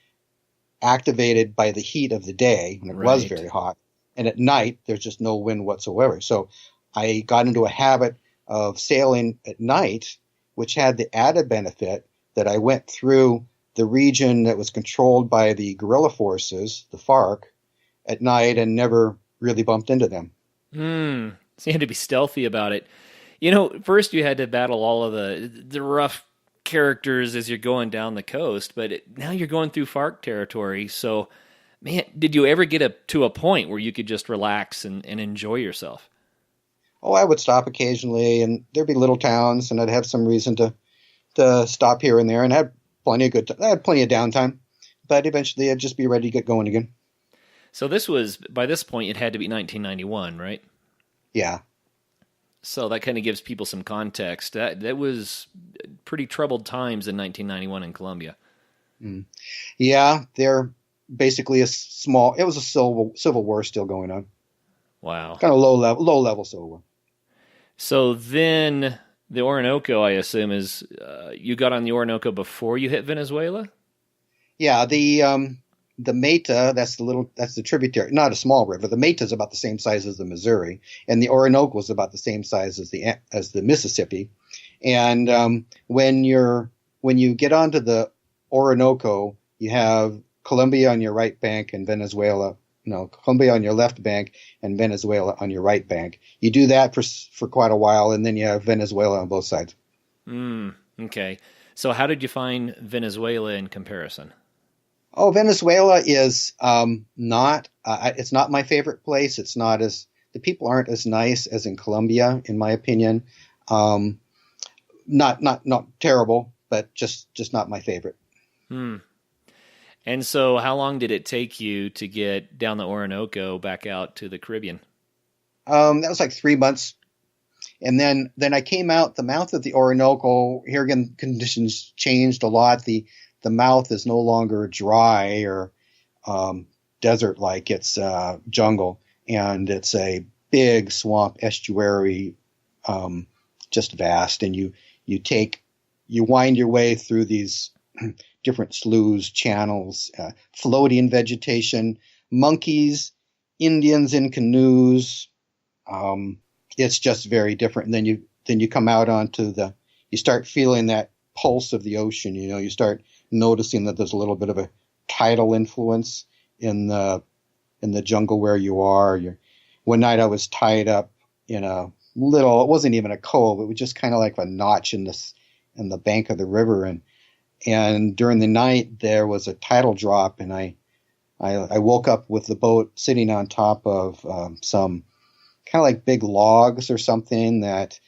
activated by the heat of the day when it was very hot. And at night, there's just no wind whatsoever. So I got into a habit of sailing at night, which had the added benefit that I went through the region that was controlled by the guerrilla forces, the FARC, at night and never really bumped into them. So you had to be stealthy about it. First you had to battle all of the rough characters as you're going down the coast, but now you're going through FARC territory. So, man, did you ever get to a point where you could just relax and enjoy yourself? Oh, I would stop occasionally, and there'd be little towns, and I'd have some reason to stop here and there, and I had plenty of downtime, but eventually I'd just be ready to get going again. So by this point, it had to be 1991, right? Yeah. So that kind of gives people some context. That was pretty troubled times in 1991 in Colombia. Yeah, they're basically it was a civil war still going on. Wow. Kind of low level civil war. So then the Orinoco, I assume, is you got on the Orinoco before you hit Venezuela? Yeah, the Meta, that's the tributary, not a small river. The Meta is about the same size as the Missouri, and the Orinoco is about the same size as the Mississippi. And when you get onto the Orinoco, you have Colombia on your right bank and Colombia on your left bank and Venezuela on your right bank. You do that for quite a while, and then you have Venezuela on both sides. Okay. So how did you find Venezuela in comparison? Oh, Venezuela is it's not my favorite place. The people aren't as nice as in Colombia, in my opinion. Not terrible, but just not my favorite. And so how long did it take you to get down the Orinoco back out to the Caribbean? That was like 3 months. And then I came out the mouth of the Orinoco. Here again, conditions changed a lot. The mouth is no longer dry or desert-like. It's jungle, and it's a big swamp estuary, just vast. And you wind your way through these different sloughs, channels, floating vegetation, monkeys, Indians in canoes. It's just very different. And then you come out you start feeling that pulse of the ocean. You start noticing that there's a little bit of a tidal influence in the jungle where you are. One night I was tied up in it wasn't even a cove. It was just kind of like a notch in the bank of the river. And during the night there was a tidal drop, and I woke up with the boat sitting on top of some kind of like big logs or something that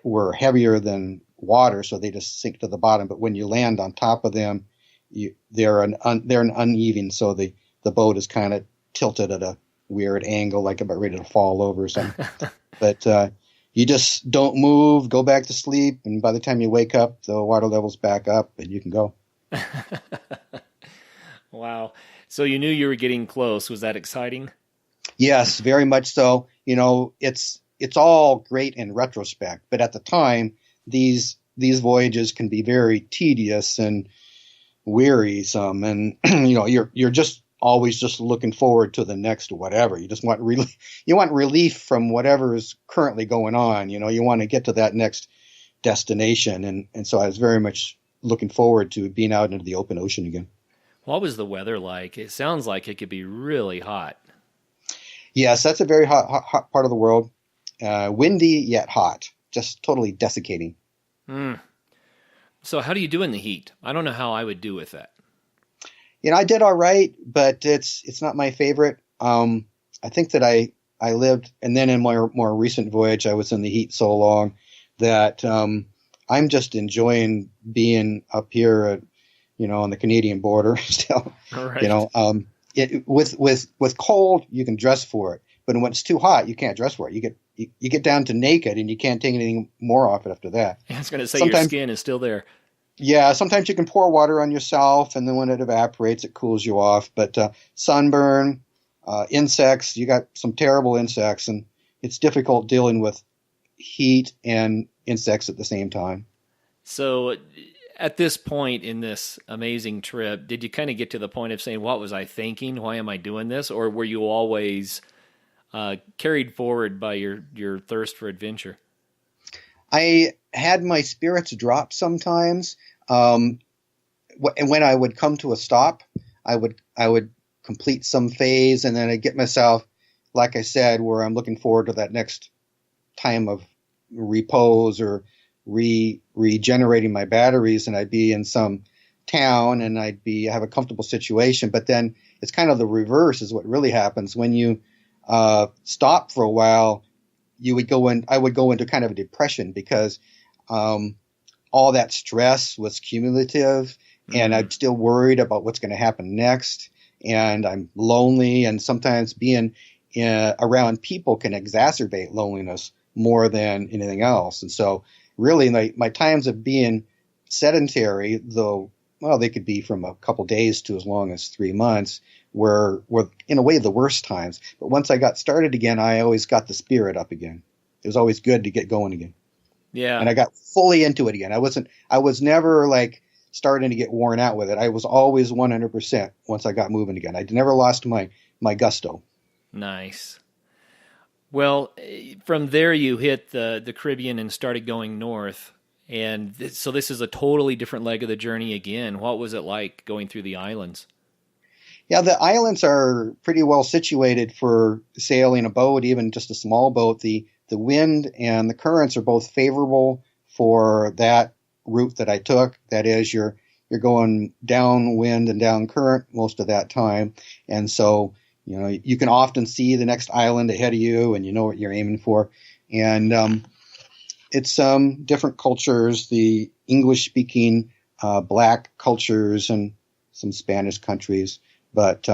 were heavier than water, so they just sink to the bottom. But when you land on top of them, they're an uneven, so the boat is kind of tilted at a weird angle, like about ready to fall over or something. But you just don't move, go back to sleep, and by the time you wake up, the water level's back up, and you can go. Wow. So you knew you were getting close. Was that exciting? Yes, very much so. It's all great in retrospect, but at the time, these voyages can be very tedious and wearisome, and you're just always just looking forward to the next whatever. You just want relief from whatever is currently going on. You want to get to that next destination, and so I was very much looking forward to being out into the open ocean again. What was the weather like? It sounds like it could be really hot. Yes, that's a very hot part of the world. Windy yet hot, just totally desiccating. So how do you do in the heat? I don't know how I would do with that. I did all right, but it's not my favorite. I think that I lived, and then in my more recent voyage, I was in the heat so long that I'm just enjoying being up here at, on the Canadian border still. All right. With cold, you can dress for it, but when it's too hot, you can't dress for it. You get down to naked, and you can't take anything more off it after that. I was going to say your skin is still there. Yeah, sometimes you can pour water on yourself, and then when it evaporates, it cools you off. But sunburn, insects, you got some terrible insects, and it's difficult dealing with heat and insects at the same time. So at this point in this amazing trip, did you kind of get to the point of saying, what was I thinking? Why am I doing this? Or were you always carried forward by your thirst for adventure? I had my spirits drop sometimes. And when I would come to a stop, I would complete some phase, and then I'd get myself, like I said, where I'm looking forward to that next time of repose or regenerating my batteries, and I'd be in some town and I'd have a comfortable situation. But then it's kind of the reverse is what really happens when you stop for a while. I would go into kind of a depression because all that stress was cumulative, and I'm still worried about what's going to happen next, and I'm lonely, and sometimes being around people can exacerbate loneliness more than anything else. And so really my times of being sedentary, though, well, they could be from a couple days to as long as 3 months, were in a way the worst times. But once I got started again, I always got the spirit up again. It was always good to get going again. Yeah. And I got fully into it again. I was never like starting to get worn out with it. I was always 100% once I got moving again. I never lost my gusto. Nice. Well, from there you hit the Caribbean and started going north. And so this is a totally different leg of the journey again. What was it like going through the islands? Yeah, the islands are pretty well situated for sailing a boat, even just a small boat. The wind and the currents are both favorable for that route that I took. That is, you're going downwind and down current most of that time. And so, you can often see the next island ahead of you, and you know what you're aiming for. And it's different cultures, the English-speaking black cultures and some Spanish countries. But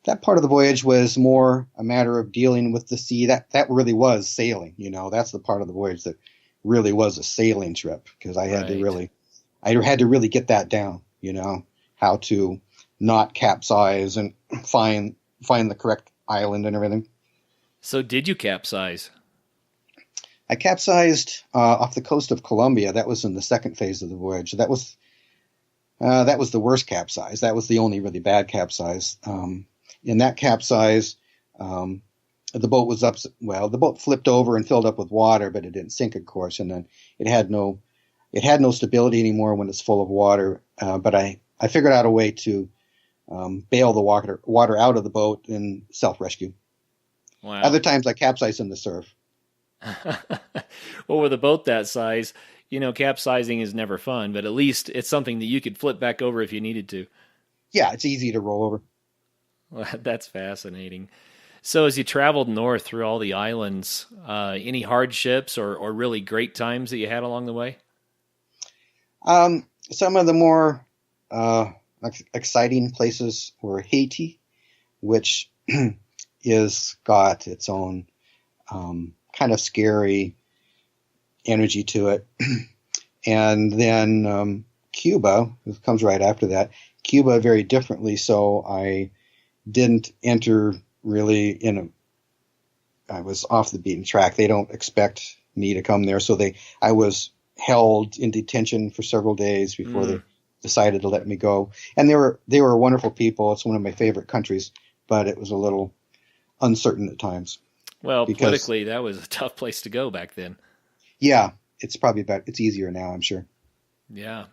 that part of the voyage was more a matter of dealing with the sea. That really was sailing. That's the part of the voyage that really was a sailing trip, because I had to really get that down. How to not capsize and find the correct island and everything. So did you capsize? I capsized off the coast of Colombia. That was in the second phase of the voyage. That was the worst capsize. That was the only really bad capsize. In that capsize, the boat was up. Well, the boat flipped over and filled up with water, but it didn't sink, of course. And then it had no stability anymore when it's full of water. But I figured out a way to bail the water out of the boat and self-rescue. Wow. Other times I capsized in the surf. Well, with a boat that size, capsizing is never fun, but at least it's something that you could flip back over if you needed to. Yeah, it's easy to roll over. Well, that's fascinating. So as you traveled north through all the islands, any hardships or really great times that you had along the way? Some of the more exciting places were Haiti, which is got its own kind of scary energy to it. And then Cuba, which comes right after that. Cuba very differently, so I didn't enter really I was off the beaten track. They don't expect me to come there, so I was held in detention for several days before they decided to let me go. And they were wonderful people. It's one of my favorite countries, but it was a little uncertain at times. Well, politically, that was a tough place to go back then. Yeah, it's probably it's easier now, I'm sure. Yeah.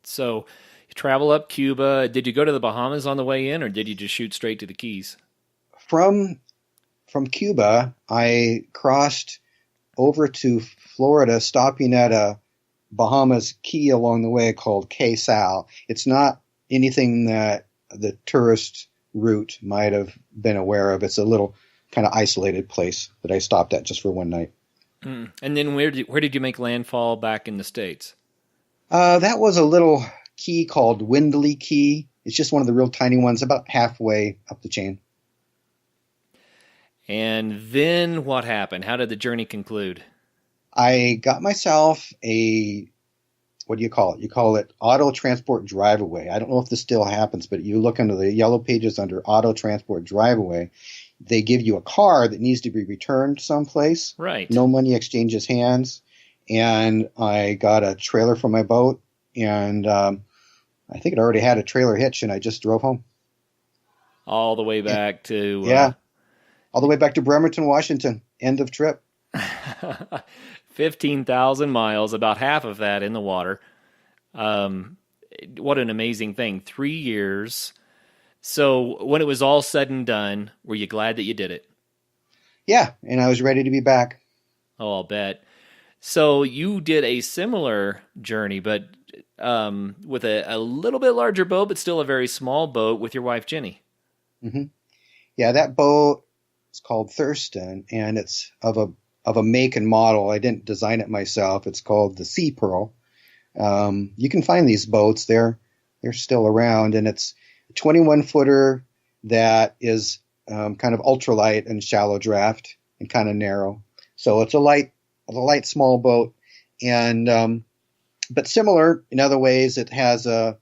So you travel up Cuba. Did you go to the Bahamas on the way in, or did you just shoot straight to the Keys? From Cuba, I crossed over to Florida, stopping at a Bahamas key along the way called Key Sal. It's not anything that the tourist route might have been aware of. It's a little kind of isolated place that I stopped at just for one night. And then where did you make landfall back in the States? That was a little key called Windley Key. It's just one of the real tiny ones, about halfway up the chain. And then what happened? How did the journey conclude? I got myself what do you call it? You call it Auto Transport Drive-Away. I don't know if this still happens, but you look under the yellow pages under Auto Transport Drive-Away, they give you a car that needs to be returned someplace. Right. No money exchanges hands. And I got a trailer for my boat, and I think it already had a trailer hitch, and I just drove home. All the way back to... Yeah. All the way back to Bremerton, Washington. End of trip. 15,000 miles, about half of that in the water. What an amazing thing. 3 years. So when it was all said and done, were you glad that you did it? Yeah, and I was ready to be back. Oh, I'll bet. So you did a similar journey, but with a little bit larger boat, but still a very small boat with your wife, Jenny. Mm-hmm. Yeah, that boat is called Thurston, and it's of a make and model. I didn't design it myself. It's called the Sea Pearl. You can find these boats. They're still around, and it's a 21-footer that is kind of ultralight and shallow draft and kind of narrow. So it's a light, small boat, and but similar in other ways. It has a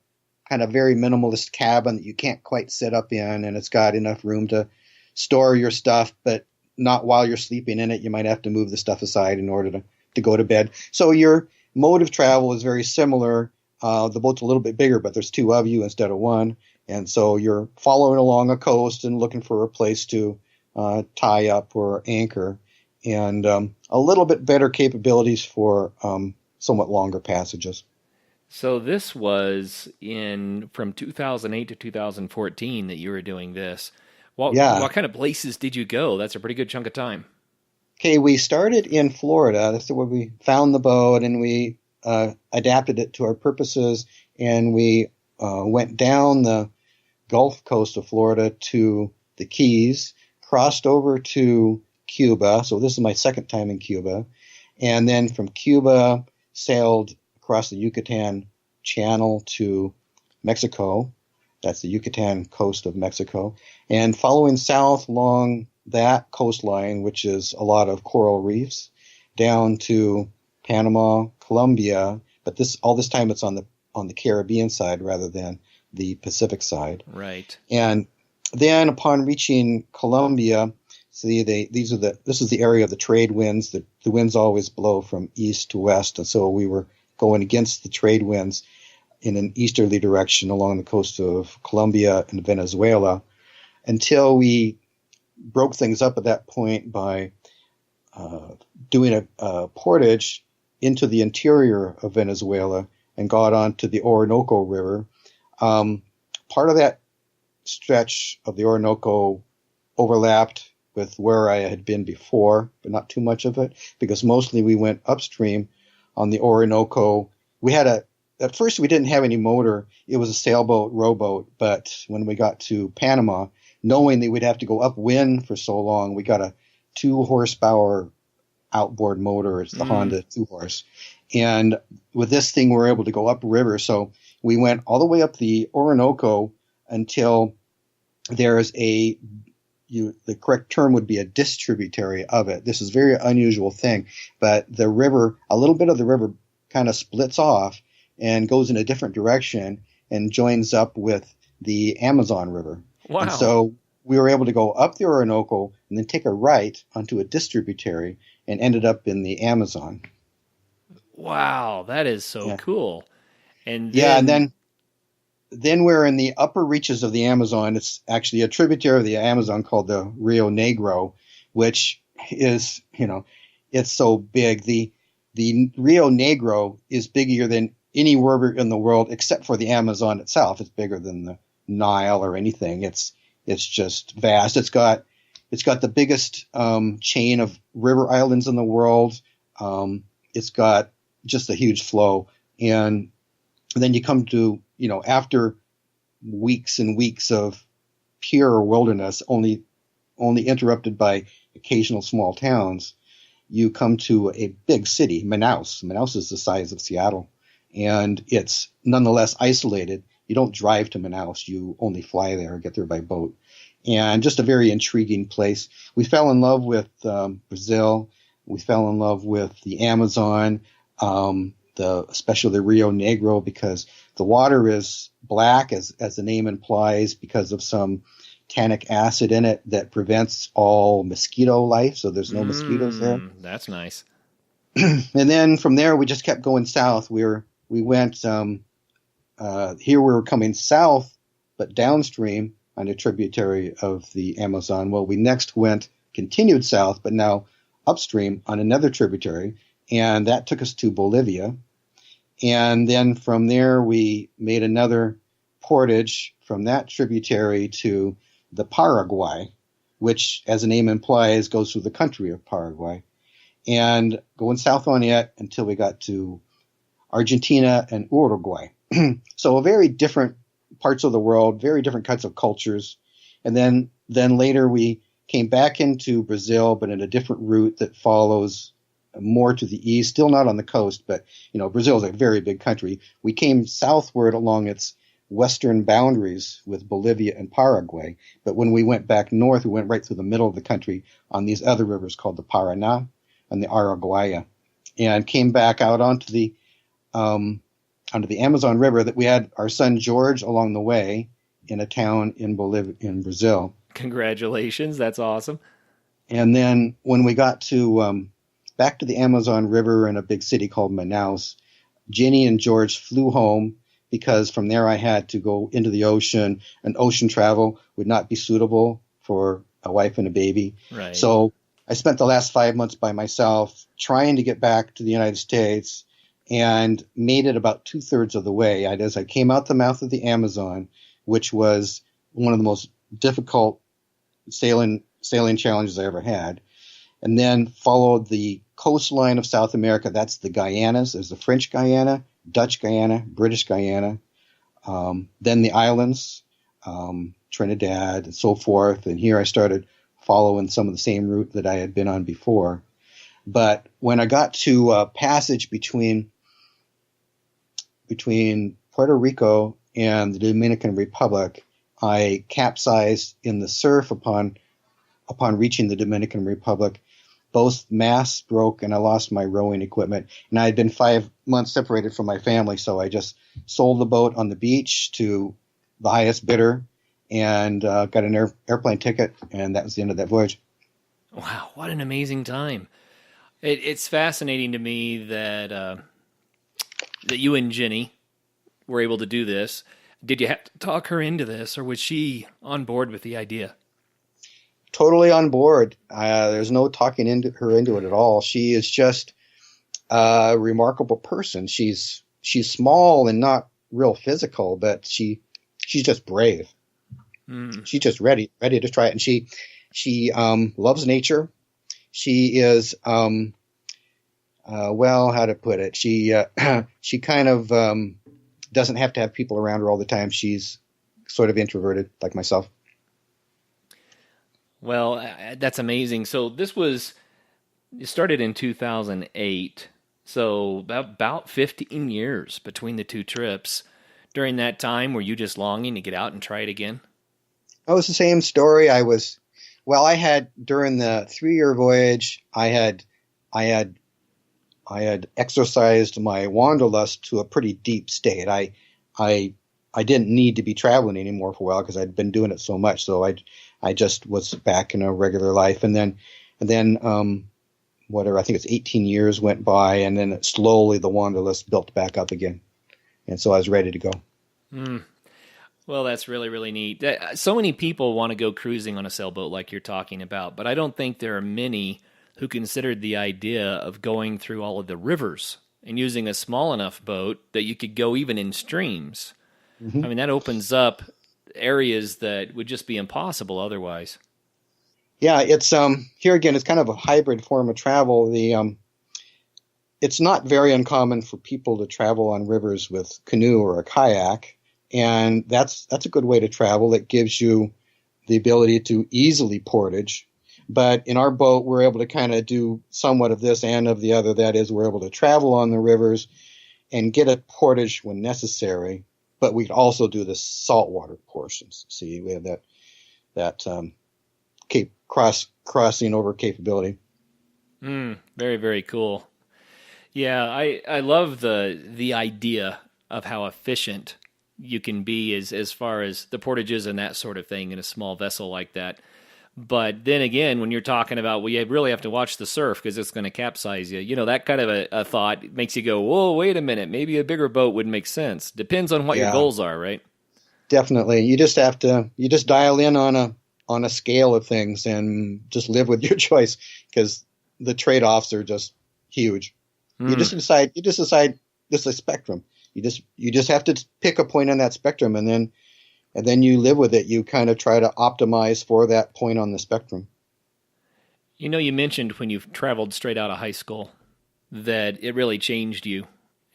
kind of very minimalist cabin that you can't quite sit up in, and it's got enough room to store your stuff, but not while you're sleeping in it. You might have to move the stuff aside in order to go to bed. So your mode of travel is very similar. The boat's a little bit bigger, but there's two of you instead of one. And so you're following along a coast and looking for a place to tie up or anchor, and a little bit better capabilities for somewhat longer passages. So this was from 2008 to 2014 that you were doing this. What kind of places did you go? That's a pretty good chunk of time. Okay, we started in Florida. That's where we found the boat, and we adapted it to our purposes, and we went down the Gulf Coast of Florida to the Keys, crossed over to Cuba. So this is my second time in Cuba. And then from Cuba, sailed across the Yucatan Channel to Mexico. That's the Yucatan coast of Mexico. And following south along that coastline, which is a lot of coral reefs, down to Panama, Colombia. But all this time it's on the Caribbean side rather than the Pacific side. Right. And then upon reaching Colombia, this is the area of the trade winds. The winds always blow from east to west, and so we were going against the trade winds in an easterly direction along the coast of Colombia and Venezuela until we broke things up at that point by doing a portage into the interior of Venezuela and got onto the Orinoco River. Part of that stretch of the Orinoco overlapped with where I had been before, but not too much of it, because mostly we went upstream on the Orinoco. At first we didn't have any motor. It was a sailboat, rowboat, but when we got to Panama, knowing that we'd have to go upwind for so long, we got a 2-horsepower outboard motor. It's the Honda 2-horse. And with this thing, we're able to go upriver. So we went all the way up the Orinoco until there's the correct term would be a distributary of it. This is a very unusual thing, but the river, a little bit of the river kind of splits off and goes in a different direction and joins up with the Amazon River. Wow. And so we were able to go up the Orinoco and then take a right onto a distributary and ended up in the Amazon. Wow, that is so cool. And then we're in the upper reaches of the Amazon. It's actually a tributary of the Amazon called the Rio Negro, which is, it's so big. The Rio Negro is bigger than any river in the world except for the Amazon itself. It's bigger than the Nile or anything. It's just vast. It's got the biggest chain of river islands in the world. It's got just a huge flow. And then you come to, after weeks and weeks of pure wilderness, only interrupted by occasional small towns, you come to a big city, Manaus. Manaus is the size of Seattle, and it's nonetheless isolated. You don't drive to Manaus. You only fly there, get there by boat. And just a very intriguing place. We fell in love with Brazil. We fell in love with the Amazon, especially the Rio Negro, because the water is black, as the name implies, because of some tannic acid in it that prevents all mosquito life. So there's no mosquitoes there. That's nice. And then from there, we just kept going south. We went here. We were coming south, but downstream on a tributary of the Amazon. Well, we next continued south, but now upstream on another tributary, and that took us to Bolivia. And then from there, we made another portage from that tributary to the Paraguay, which, as the name implies, goes through the country of Paraguay, and going south on it until we got to Argentina and Uruguay. So very different parts of the world, very different kinds of cultures. And then later we came back into Brazil, but in a different route that follows more to the east, still not on the coast, but Brazil is a very big country. We came southward along its western boundaries with Bolivia and Paraguay, but when we went back north, we went right through the middle of the country on these other rivers called the Paraná and the Araguaia, and came back out onto the Amazon River. That we had our son George along the way in a town in Brazil. Congratulations, that's awesome. And then when we got to back to the Amazon River in a big city called Manaus, Jenny and George flew home because from there I had to go into the ocean, and ocean travel would not be suitable for a wife and a baby. Right. So I spent the last 5 months by myself trying to get back to the United States, and made it about 2/3 of the way. As I came out the mouth of the Amazon, which was one of the most difficult sailing challenges I ever had, and then followed the coastline of South America. That's the Guyanas. There's the French Guyana, Dutch Guyana, British Guyana, then the islands, Trinidad, and so forth. And here I started following some of the same route that I had been on before. But when I got to a passage between Puerto Rico and the Dominican Republic, I capsized in the surf upon reaching the Dominican Republic. Both masts broke, and I lost my rowing equipment. And I had been 5 months separated from my family, so I just sold the boat on the beach to the highest bidder and got an airplane ticket, and that was the end of that voyage. Wow, what an amazing time. It's fascinating to me that you and Jenny were able to do this. Did you have to talk her into this, or was she on board with the idea? Totally on board. There's no talking her into it at all. She is just a remarkable person. She's small and not real physical, but she's just brave. She's just ready to try it. And she loves nature. She is, how to put it? She kind of doesn't have to have people around her all the time. She's sort of introverted, like myself. Well, that's amazing. So it started in 2008. So about 15 years between the two trips. During that time, were you just longing to get out and try it again? Oh, it's the same story. I had during the 3-year voyage, I had exercised my wanderlust to a pretty deep state. I didn't need to be traveling anymore for a while because I'd been doing it so much. So I just was back in a regular life, and then whatever, I think it's 18 years went by, and then slowly the wanderlust built back up again, and so I was ready to go. Well, that's really, really neat. So many people want to go cruising on a sailboat like you're talking about, but I don't think there are many who considered the idea of going through all of the rivers and using a small enough boat that you could go even in streams. Mm-hmm. I mean, that opens up areas that would just be impossible otherwise. Yeah, it's here again, it's kind of a hybrid form of travel. it's not very uncommon for people to travel on rivers with canoe or a kayak, and that's a good way to travel. It gives you the ability to easily portage. But in our boat, we're able to kind of do somewhat of this and of the other. That is, we're able to travel on the rivers and get a portage when necessary, but we can also do the saltwater portions. See, we have that crossing over capability. Very, very cool. Yeah, I love the idea of how efficient you can be as far as the portages and that sort of thing in a small vessel like that. But then again, when you're talking about, well, you really have to watch the surf because it's going to capsize you. You know, that kind of a thought makes you go, whoa, wait a minute. Maybe a bigger boat would make sense. Depends on what your goals are, right? Definitely. You just dial in on a scale of things and just live with your choice, because the trade-offs are just huge. You just decide this is a spectrum. You just have to pick a point on that spectrum, and then you live with it. You kind of try to optimize for that point on the spectrum. You know, you mentioned when you've traveled straight out of high school that it really changed you,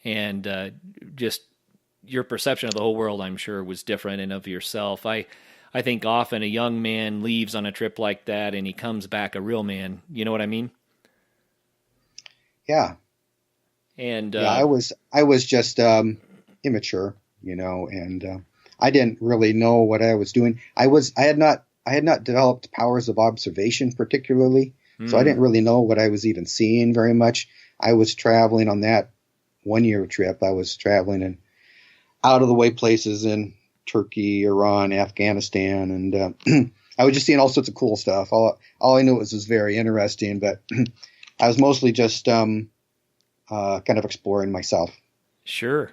and just your perception of the whole world, I'm sure, was different, and of yourself. I think often a young man leaves on a trip like that and he comes back a real man. You know what I mean? Yeah. And I was just immature, and I didn't really know what I was doing. I had not developed powers of observation particularly, so I didn't really know what I was even seeing very much. I was traveling on that 1 year trip. I was traveling in out of the way places in Turkey, Iran, Afghanistan, and I was just seeing all sorts of cool stuff. All I knew was very interesting, but I was mostly just kind of exploring myself. Sure.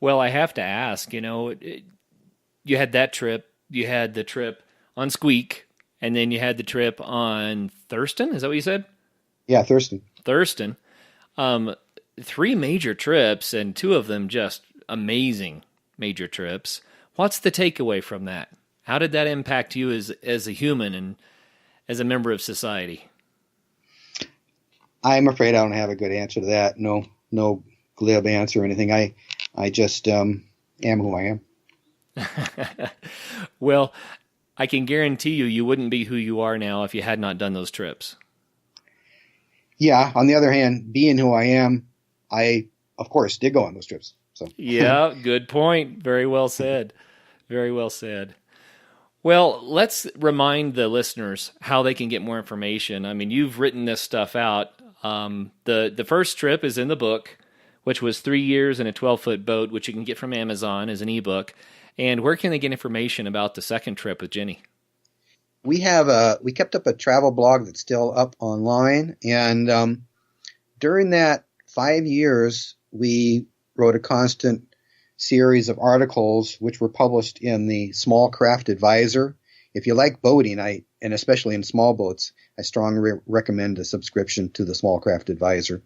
Well, I have to ask, you had that trip, you had the trip on Squeak, and then you had the trip on Thurston. Is that what you said? Yeah, Thurston. Thurston. 3 major trips, and 2 of them just amazing major trips. What's the takeaway from that? How did that impact you as a human and as a member of society? I'm afraid I don't have a good answer to that. No glib answer or anything. I just am who I am. Well, I can guarantee you wouldn't be who you are now if you had not done those trips. Yeah. On the other hand, being who I am, I, of course, did go on those trips. So yeah, good point. Very well said. Very well said. Well, let's remind the listeners how they can get more information. I mean, you've written this stuff out. The first trip is in the book, which was 3 years in a 12-foot boat, which you can get from Amazon as an ebook. And where can they get information about the second trip with Jenny? We kept up a travel blog that's still up online, and during that 5 years, we wrote a constant series of articles which were published in the Small Craft Advisor. If you like boating, and especially in small boats, I strongly recommend a subscription to the Small Craft Advisor.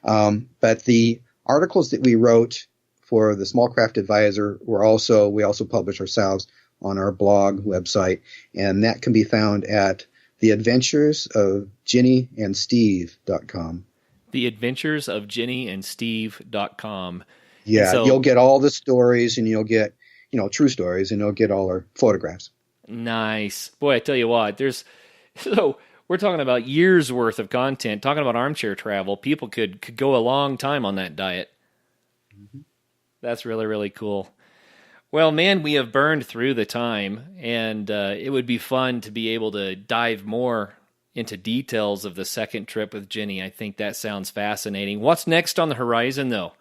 But the articles that we wrote for the Small Craft Advisor we also publish ourselves on our blog website, and that can be found at theadventuresofjennyandsteve.com. theadventuresofjennyandsteve.com. Yeah, so you'll get all the stories, and you'll get, true stories, and you'll get all our photographs. Nice. Boy, I tell you what, so we're talking about years worth of content, talking about armchair travel. People could go a long time on that diet. Mm-hmm. That's really, really cool. Well, man, we have burned through the time, and it would be fun to be able to dive more into details of the second trip with Jenny. I think that sounds fascinating. What's next on the horizon, though?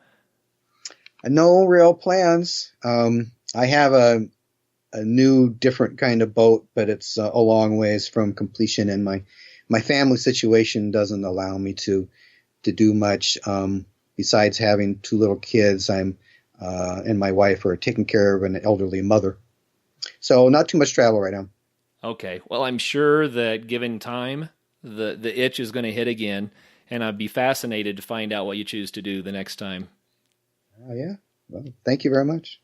No real plans. I have a new, different kind of boat, but it's a long ways from completion, and my family situation doesn't allow me to do much. Besides having 2 little kids, I'm and my wife are taking care of an elderly mother. So not too much travel right now. Okay. Well, I'm sure that given time, the itch is going to hit again, and I'd be fascinated to find out what you choose to do the next time. Oh, yeah. Well, thank you very much.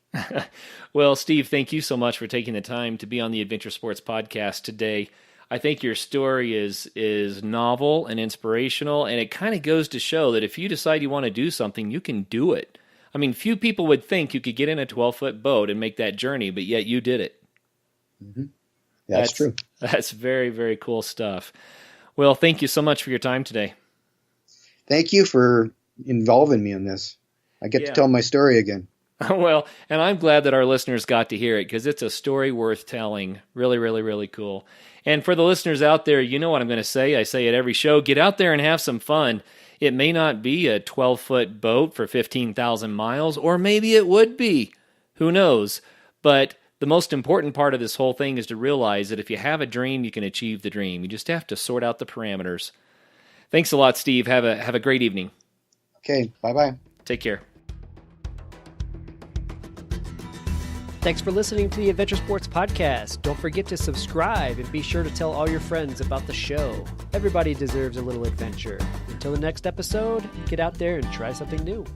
Well, Steve, thank you so much for taking the time to be on the Adventure Sports Podcast today. I think your story is novel and inspirational, and it kind of goes to show that if you decide you want to do something, you can do it. I mean, few people would think you could get in a 12-foot boat and make that journey, but yet you did it. Mm-hmm. That's true. That's very, very cool stuff. Well, thank you so much for your time today. Thank you for involving me in this. I get to tell my story again. Well, and I'm glad that our listeners got to hear it because it's a story worth telling. Really, really, really cool. And for the listeners out there, you know what I'm going to say. I say it every show. Get out there and have some fun. It may not be a 12-foot boat for 15,000 miles, or maybe it would be. Who knows? But the most important part of this whole thing is to realize that if you have a dream, you can achieve the dream. You just have to sort out the parameters. Thanks a lot, Steve. Have a great evening. Okay, bye-bye. Take care. Thanks for listening to the Adventure Sports Podcast. Don't forget to subscribe and be sure to tell all your friends about the show. Everybody deserves a little adventure. Until the next episode, get out there and try something new.